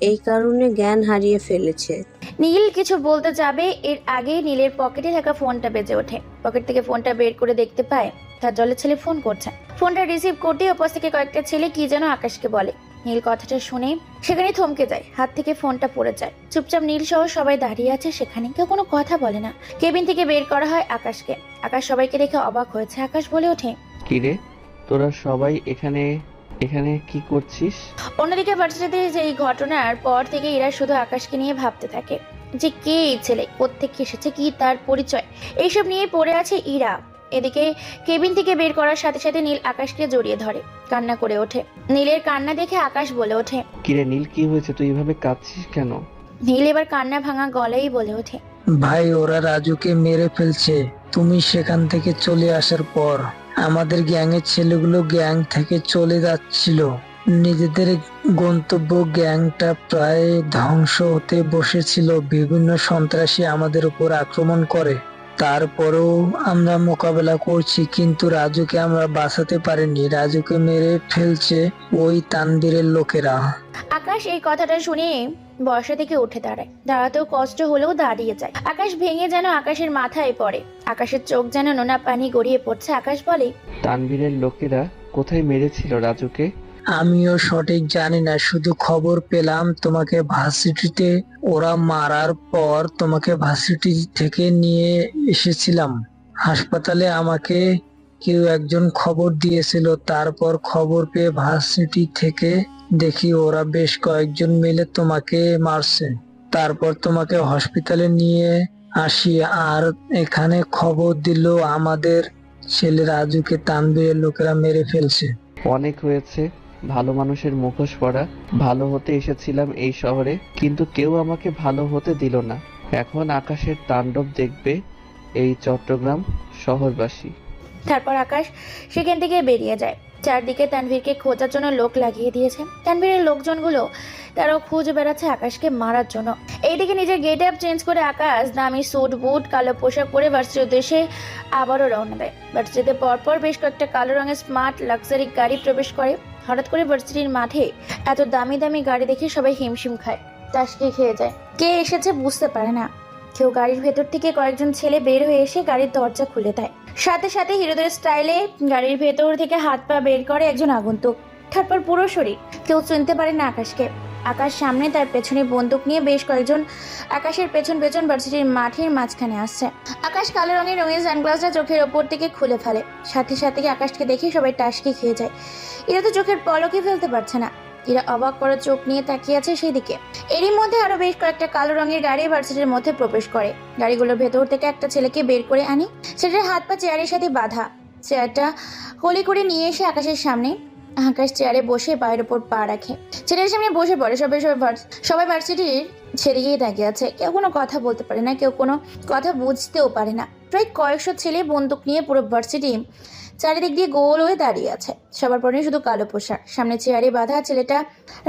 এই কারণে জ্ঞান হারিয়ে ফেলেছে। নীল কিছু বলতে যাবে এর আগে নীলের পকেটে থাকা ফোনটা বেজে ওঠে। পকেট থেকে ফোনটা বের করে দেখতে পায় তার জলের ছেলে ফোন করছে। ফোনটা রিসিভ করতেই ওপাশ থেকে কয়েকটা ছেলে কি যেন আকাশকে বলে। নীল কথাটা শুনে সেখানে থমকে যায়, হাত থেকে ফোনটা পড়ে যায়। চুপচাপ নীল সহ সবাই দাঁড়িয়ে আছে সেখানে, কেউ কোনো কথা বলে না। কেবিন থেকে বের করা হয় আকাশকে। আকাশ সবাইকে দেখে অবাক হয়েছে। আকাশ বলে ওঠে, কিরে তোরা সবাই এখানে এখানে কি করছিস? অন্যদিকে ভার্সিটিতে এই ঘটনার পর থেকে এরা শুধু আকাশকে নিয়ে ভাবতে থাকে যে কে এই ছেলে, কোত্থেকে এসেছে, কি তার পরিচয়, এইসব নিয়ে পড়ে আছে ইরা। এদিকে কেবিন থেকে বের করার সাথে সাথে নীল আকাশকে জড়িয়ে ধরে, কান্না করে ওঠে। নীলের কান্না দেখে আকাশ বলে ওঠে, কিরে নীল, কি হয়েছে? তুই এভাবে কাঁদছিস কেন? নীল এবার কান্না ভাঙা গলায় বলে ওঠে, ভাই ওরা রাজুকে মেরে ফেলছে। তুমি সেখান থেকে চলে আসার পর আমাদের গ্যাংয়ের ছেলেগুলো গ্যাং থেকে চলে যাচ্ছিল। নিজেদের গন্তব্য গ্যাংটা প্রায় ধ্বংস হতে বসেছিল। বিভিন্ন সন্ত্রাসী আমাদের উপর আক্রমণ করে, তারপরেও আমরা মোকাবেলা করছি, কিন্তু রাজুকে আমরা বাঁচাতে পারিনি। রাজুকে মেরে ফেলছে ওই তানবীরের লোকেরা। আকাশ এই কথাটা শুনে বর্ষা থেকে উঠে দাঁড়ায়। দাঁড়াতেও কষ্ট হলেও দাঁড়িয়ে যায়। আকাশ ভেঙে যেন আকাশের মাথায় পড়ে। আকাশের চোখ যেন নোনা পানি গড়িয়ে পড়ছে। আকাশ বলে, তানভীরের লোকেরা কোথায় মেরেছিল রাজুকে? আমিও সঠিক জানি না, শুধু খবর পেলাম তোমাকে ভার্সিটিতে ওরা মারার পর তোমাকে ভার্সিটি থেকে নিয়ে এসেছিলাম। হাসপাতালে আমাকে কেউ একজন খবর দিয়েছিল, তারপর খবর পেয়ে ভার্সিটি থেকে দেখি ওরা বেশ কয়েকজন মিলে তোমাকে মারছে। তারপর তোমাকে হসপিটালে নিয়ে আসি, আর এখানে খবর দিল আমাদের ছেলে রাজুকে তানভীরের লোকেরা মেরে ফেলছে। অনেক হয়েছে ভালো মানুষের মুখোশ পরা। ভালো হতে এসেছিলাম এই শহরে, কিন্তু কেউ আমাকে ভালো হতে দিল না। এখন আকাশের তাণ্ডব দেখবে এই চট্টগ্রাম শহরবাসী। তারপর আকাশ সেখান থেকে বেরিয়ে যায়। চারদিকে তানভীরকে খোঁজার জন্য লোক লাগিয়ে দিয়েছে। তানভীরের লোকজনগুলো তারাও খুঁজে বেড়াচ্ছে আকাশকে মারার জন্য। এইদিকে নিজের গেট আপ চেঞ্জ করে আকাশ দামি স্যুট বুট কালো পোশাক পরে ভার্সিটির উদ্দেশ্যে আবারও রওনা দেয়। ভার্সিটিতে পরপর বেশ কয়েকটা কালো রঙের স্মার্ট লাক্সারি গাড়ি প্রবেশ করে। হঠাৎ করে ভার্সিটির মাঠে এত দামি দামি গাড়ি দেখে সবাই হিমশিম খায়, টাসকি খেয়ে যায়। কে এসেছে বুঝতে পারে না। কেউ গাড়ির ভেতর থেকে কয়েকজন ছেলে বের হয়ে এসে গাড়ির দরজা খুলে দেয়। সাথে সাথে হিরোদের স্টাইলে গাড়ির ভেতর থেকে হাত পা বের করে একজন আগন্তুক। তারপর পুরো শরীর। কেউ চিনতে পারে না আকাশকে। আকাশ সামনে, তার পেছনে বন্দুক নিয়ে বেশ কয়েকজন আকাশের পেছন পেছন ভার্সিটির মাঠের মাঝখানে আসছে। আকাশ কালো রঙের সানগ্লাসটা চোখের ওপর থেকে খুলে ফেলে। সাথে সাথে আকাশকে দেখে সবাই টাসকি খেয়ে যায়। এরা তো চোখের পলকই ফেলতে পারছে না। এরা অবাক করা চোখ নিয়ে তাকিয়ে আছে সেই দিকে। এরই মধ্যে আরো বেশ কয়েকটা কালো রঙের গাড়ি ভার্সিটির মধ্যে প্রবেশ করে। গাড়িগুলোর ভেতর থেকে একটা ছেলেকে বের করে আনে। ছেলেটার হাত পা চেয়ারের সাথে বাঁধা। চেয়ারটা কোলে করে নিয়ে এসে আকাশের সামনে। আকাশ চেয়ারে বসে পায়ের উপর পা রাখে। ছেলের সামনে বসে পড়ে। সবাই ভার্সিটির ছেড়ে তাকিয়ে আছে। কেউ কোনো কথা বলতে পারে না, কেউ কোনো কথা বুঝতেও পারে না। প্রায় কয়েকশো ছেলে বন্দুক নিয়ে পুরো ভার্সিটি চারিদিক দিয়ে গোল হয়ে দাঁড়িয়ে আছে। সবার পরে শুধু কালো পোশাক। সামনে চেয়ারে বাঁধা ছেলেটা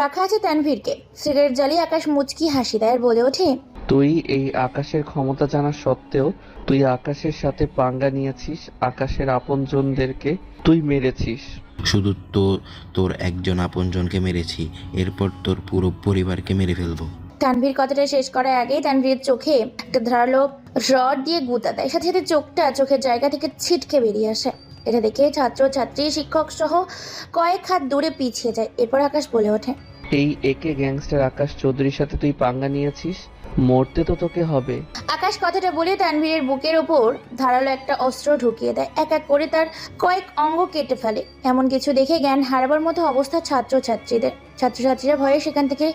রাখা আছে তানভীরকে। সিগারেট জ্বালিয়ে আকাশ মুচকি হাসি দেয় আর বলে ওঠে, তুই এই আকাশের ক্ষমতা জানা সত্ত্বেও তুই আকাশের সাথে পাঙ্গা নিয়েছিস। আকাশের আপনজনদেরকে তুই মেরেছিস। শুধু তোর একজন আপনজনকে মেরেছি, এরপর তোর পুরো পরিবারকে মেরে ফেলবো। তানভীর কথাটা শেষ করার আগেই তানভীরের চোখে একটা ধারালো রড দিয়ে গুঁতা দেয়। সাথে সাথে চোখটা চোখের জায়গা থেকে ছিটকে বেরিয়ে আসে। এটা দেখে ছাত্র ছাত্রী শিক্ষক সহ কয়েক হাত দূরে পিছিয়ে যায়। এরপর আকাশ বলে ওঠে, এই একে গ্যাংস্টার আকাশ চৌধুরীর সাথে তুই পাঙ্গা নিয়েছিস, মরতে তো তোকে হবে। আকাশ কথাটা বলে তানভীরের বুকের ওপর ধারালো একটা অস্ত্র ঢুকিয়ে দেয়। এক এক করে তার কয়েক অঙ্গ কেটে ফেলে। এমন কিছু দেখে জ্ঞান হারাবার মতো অবস্থা ছাত্রছাত্রীরা ভয়ে সেখান থেকে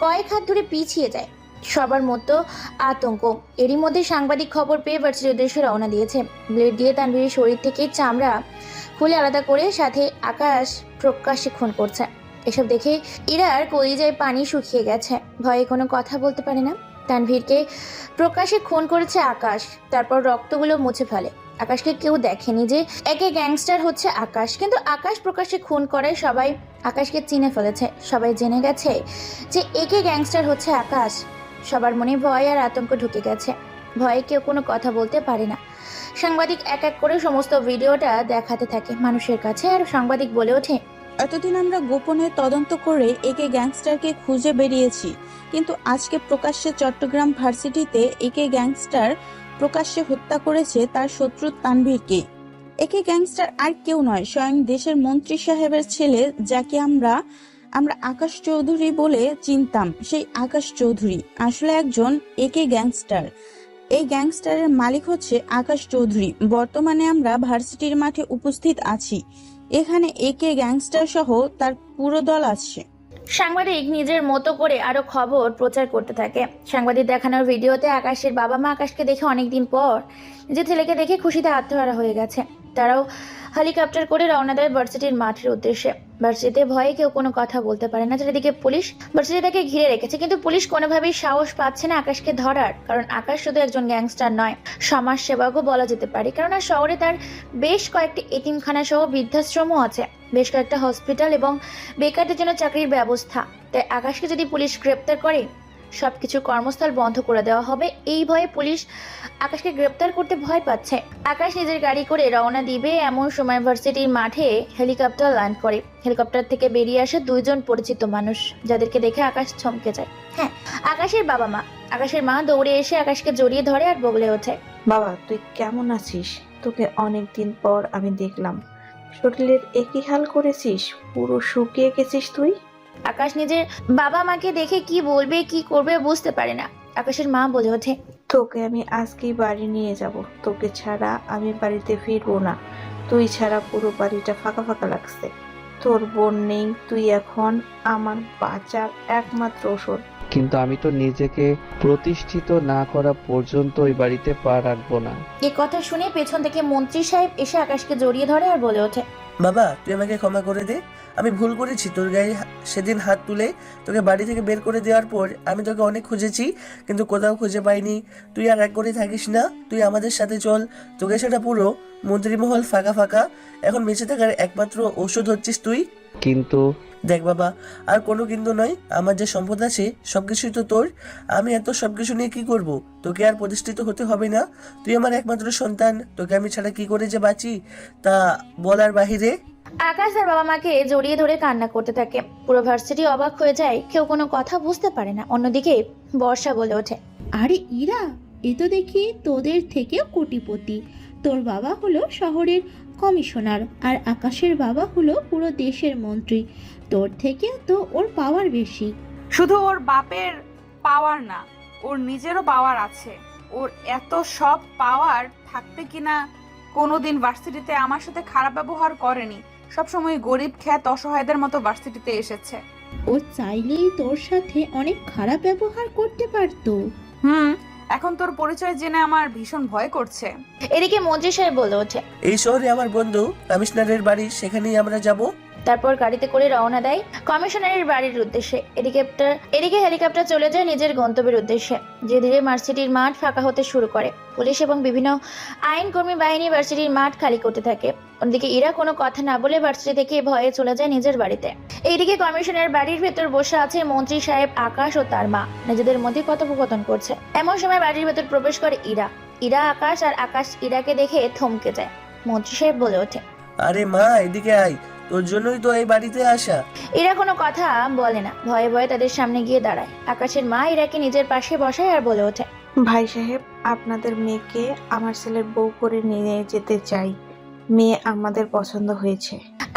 কয়েক হাত দূরে পিছিয়ে যায়। সবার মতো আতঙ্ক। এরই মধ্যে সাংবাদিক খবর পেয়ে ভার্সিটির উদ্দেশ্যে রওনা দিয়েছে। ব্লেড দিয়ে তানভীরের শরীর থেকে চামড়া খুলে আলাদা করে সাথে আকাশ প্রকাশ্যে খুন করছে। এসব দেখে ইরার কলিজায় পানি শুকিয়ে গেছে। ভয়ে কোনো কথা বলতে পারে না। তানভীরকে প্রকাশ্যে খুন করেছে আকাশ। তারপর রক্তগুলো মুছে ফেলে। আকাশকে কেউ দেখেনি যে একে গ্যাংস্টার হচ্ছে আকাশ, কিন্তু আকাশ প্রকাশ্যে খুন করে সবাই আকাশকে চিনে ফেলেছে। সবাই জেনে গেছে যে একে গ্যাংস্টার হচ্ছে আকাশ। সবার মনে ভয় আর আতঙ্ক ঢুকে গেছে। ভয়ে কেউ কোনো কথা বলতে পারে না। সাংবাদিক এক এক করে সমস্ত ভিডিওটা দেখাতে থাকে মানুষের কাছে। আর সাংবাদিক বলে ওঠে, এতদিন আমরা গোপনে তদন্ত করে একে গ্যাংস্টারকে খুঁজে বেরিয়েছি, কিন্তু আজকে প্রকাশ্যে চট্টগ্রাম ভার্সিটিতে একে গ্যাংস্টার প্রকাশ্যে হত্যা করেছে তার শত্রু তানভীরকে। একে গ্যাংস্টার আর কেউ নয়, স্বয়ং দেশের মন্ত্রী সাহেবের ছেলে, যাকে আমরা আকাশ চৌধুরী বলে চিনতাম। সেই আকাশ চৌধুরী আসলে একজন একে গ্যাংস্টার। এই গ্যাংস্টারের মালিক হচ্ছে আকাশ চৌধুরী। বর্তমানে আমরা ভার্সিটির মাঠে উপস্থিত আছি। এখানে একে গ্যাংস্টার সহ তার পুরো দল আছে। সাংবাদিক নিজের মতো করে আরো খবর প্রচার করতে থাকে। সাংবাদিক দেখানোর ভিডিওতে আকাশের বাবা মা আকাশকে দেখে অনেকদিন পর নিজের ছেলেকে দেখে খুশিতে আত্মহারা হয়ে গেছে। তারাও হেলিকপ্টার করে রওনা দেয় ভার্সিটির মাঠের উদ্দেশ্যে। ভার্সিটিতে ভয়ে কেউ কোনো কথা বলতে পারে না। চারিদিকে পুলিশ ভার্সিটিটাকে ঘিরে রেখেছে, কিন্তু পুলিশ কোনোভাবেই সাহস পাচ্ছে না আকাশকে ধরার। কারণ আকাশ শুধু একজন গ্যাংস্টার নয়, সমাজ সেবকও বলা যেতে পারে। কারণ আর শহরে তার বেশ কয়েকটি এতিমখানা সহ বৃদ্ধাশ্রমও আছে। বেশ কয়েকটা হসপিটাল এবং বেকারদের জন্য চাকরির ব্যবস্থা। তাই আকাশকে যদি পুলিশ গ্রেপ্তার করে সবকিছু কর্মস্থল বন্ধ করে দেওয়া হবে। এই ভয়ে পুলিশ আকাশকে গ্রেপ্তার করতে ভয় পাচ্ছে। আকাশ নিজের গাড়ি করে রওনা দিবে এমন সময় ভার্সিটির মাঠে হেলিকপ্টার ল্যান্ড করে। হেলিকপ্টার থেকে বেরিয়ে আসে দুইজন পরিচিত মানুষ, যাদেরকে দেখে আকাশ থমকে যায়। হ্যাঁ, আকাশের বাবা মা। আকাশের মা দৌড়ে এসে আকাশকে জড়িয়ে ধরে আর বলে ওঠে, বাবা তুই কেমন আছিস? তোকে অনেকদিন পর আমি দেখলাম। শরীরের একই হাল করেছিস, পুরো শুকিয়ে গেছিস তুই। আকাশ নিজের বাবা মাকে দেখে কি বলবে কি করবে বুঝতে পারে না। আকাশের মা বলে ওঠে, তোকে আমি আজকেই বাড়ি নিয়ে যাব। তোকে ছাড়া আমি বাড়িতে ফিরবো না। তুই ছাড়া পুরো বাড়িটা ফাঁকা ফাঁকা লাগছে। তোর বোন নেই, তুই এখন আমার বাঁচার একমাত্র ওষুধ। কিন্তু আমি তো নিজেকে প্রতিষ্ঠিত না করা পর্যন্ত ওই বাড়িতে পা রাখবো না। এ কথা শুনে পেছন থেকে মন্ত্রী সাহেব এসে আকাশকে জড়িয়ে ধরে আর বলে ওঠে, বাবা তুই আমাকে ক্ষমা করে দে। আমি ভুল করেছি, তোর গায়ে সেদিন হাত তুলে তোকে বাড়ি থেকে বের করে দেওয়ার পর আমি তোকে অনেক খুঁজেছি, কিন্তু কোথাও খুঁজে পাইনি। তুই আর এক করে থাকিস না, তুই আমাদের সাথে চল। তোকে সেটা পুরো মন্ত্রীমহল ফাঁকা ফাঁকা, এখন বেঁচে থাকার একমাত্র ঔষধ হচ্ছিস তুই। কিন্তু দেখ বাবা, আর কোনো কিন্তু নয়, আমার যে সম্পদ আছে সবকিছুই তো তোর। আমি এত সবকিছু নিয়ে কি করব? তোকে আর প্রতিষ্ঠিত হতে হবে না। তুই আমার একমাত্র সন্তান, তোকে আমি ছাড়া কি করে যে বাঁচি তা বলার বাহিরে। আকাশ তার বাবা মাকে জড়িয়ে ধরে কান্না করতে থাকে। পুরো ভার্সিটি অবাক হয়ে যায়, কেউ কোনো কথা বুঝতে পারে না। অন্যদিকে বর্ষা বলে ওঠে, আরে ইরা, এ তো দেখি তোদের থেকেও কোটিপতি। তোর বাবা হলো শহরের কমিশনার আর আকাশের বাবা হলো পুরো দেশের মন্ত্রী। তোর থেকে তো ওর পাওয়ার বেশি। শুধু ওর বাপের পাওয়ার না, ওর নিজেরও পাওয়ার আছে। ওর এত সব পাওয়ার থাকতে কিনা কোনোদিন ভার্সিটিতে আমার সাথে খারাপ ব্যবহার করেনি। সবসময় গরিব খ্যাত অসহায়দের মতো ভার্সিটিতে এসেছে। ও চাইলেই তোর সাথে অনেক খারাপ ব্যবহার করতে পারতো। এখন তোর পরিচয় জেনে আমার ভীষণ ভয় করছে। এদিকে মন্ত্রী সাহেব বলে ওঠে, এই শহরে আমার বন্ধু কমিশনারের বাড়ি, সেখানেই আমরা যাব। তারপর গাড়িতে করে রওনা দেয় কমিশনারের বাড়ির উদ্দেশ্যে। এদিকে হেলিকপ্টার চলে যায় নিজের গন্তব্যের উদ্দেশ্যে। ধীরে ধীরে ভার্সিটির মাঠ ফাঁকা হতে শুরু করে। পুলিশ এবং বিভিন্ন আইন কর্মী বাহিনী ভার্সিটির মাঠ খালি করতে থাকে। অন্যদিকে ইরা কোনো কথা না বলে ভার্সিটি থেকে ভয়ে চলে যায় নিজের বাড়িতে। এইদিকে কমিশনারের বাড়ির ভেতর বসে আছে মন্ত্রী সাহেব, আকাশ ও তার মা নিজেদের মধ্যে কথোপকথন করছে। এমন সময় বাড়ির ভেতর প্রবেশ করে ইরা আকাশ, আর আকাশ ইরাকে দেখে থমকে যায়। মন্ত্রী সাহেব বলে ওঠে, আরে মা এদিকে আয়, তোর জন্যই তো এই বাড়িতে আসা। ইরা কোনো কথা বলে না, ভয়ে ভয়ে তাদের সামনে গিয়ে দাঁড়ায়। আকাশের মা ইরাকে নিজের পাশে বসায় আর বলে ওঠে, ভাই সাহেব, আপনাদের মেয়েকে আমার ছেলের বউ করে নিয়ে যেতে চাই। মেয়ে আমাদের পছন্দ হয়েছে।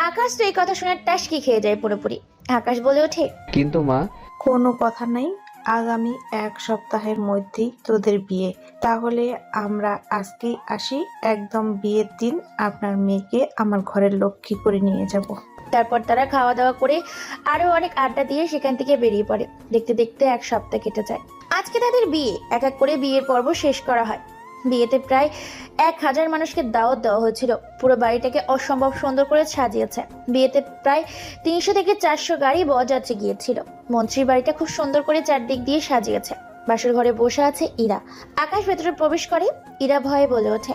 আকাশ তো এই কথা শুনে টাসকি খেয়ে যায় পুরোপুরি। আকাশ বলে ওঠে, কিন্তু মা, কোনো কথা নেই, আগামী 1 সপ্তাহের মধ্যেই তোদের বিয়ে। তাহলে আমরা আজকেই আসি, একদম বিয়ের দিন আপনার মেয়েকে আমার ঘরের লক্ষ্মী করে নিয়ে যাব। তারপর তারা খাওয়া দাওয়া করে আরো অনেক আড্ডা দিয়ে সেখান থেকে বেরিয়ে পড়ে। দেখতে দেখতে 1 সপ্তাহ কেটে যায়। আজকে তাদের বিয়ে। এক এক করে বিয়ের পর্ব শেষ করা হয়। বিয়েতে প্রায় 1000 মানুষকে দাওয়াত দেওয়া হয়েছিল। পুরো বাড়িটাকে অসম্ভব সুন্দর করে সাজিয়েছে। বিয়েতে প্রায় 300 থেকে 400 গাড়ি বরযাত্রী গিয়েছিল। মন্ত্রীর বাড়িটা খুব সুন্দর করে চারদিক দিয়ে সাজিয়েছে। বাসর ঘরে বসে আছে ইরা। আকাশ ভেতরে প্রবেশ করে। ইরা ভয়ে বলে ওঠে,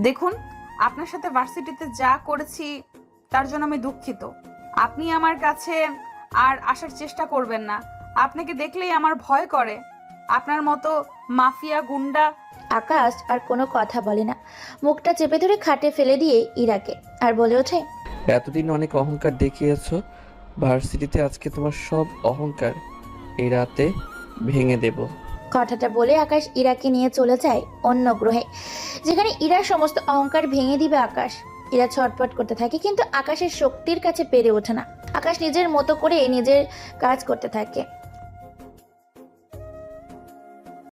দেখুন, আপনার সাথে ভার্সিটিতে যা করেছি তার জন্য আমি দুঃখিত। আপনি আমার কাছে আর আসার চেষ্টা করবেন না। আপনাকে দেখলেই আমার ভয় করে। আপনার মতো মাফিয়া গুন্ডা। আকাশ আর কোনো কথা বলে না, মুখটা চেপে ধরে খাটে ফেলে দিয়ে ইরাকে আর বলে ওঠে, এতদিন অনেক অহংকার দেখিয়েছো, ভার্সিটিতে আজকে তোমার সব অহংকার এই রাতে ভেঙে দেব। কথাটা বলে আকাশ ইরাকে নিয়ে চলে যায় অন্য গ্রহে, যেখানে ইরার সমস্ত অহংকার ভেঙে দিবে আকাশ। ইরা ছটফট করতে থাকে, কিন্তু আকাশের শক্তির কাছে পেরে ওঠে না। আকাশ নিজের মতো করে নিজের কাজ করতে থাকে।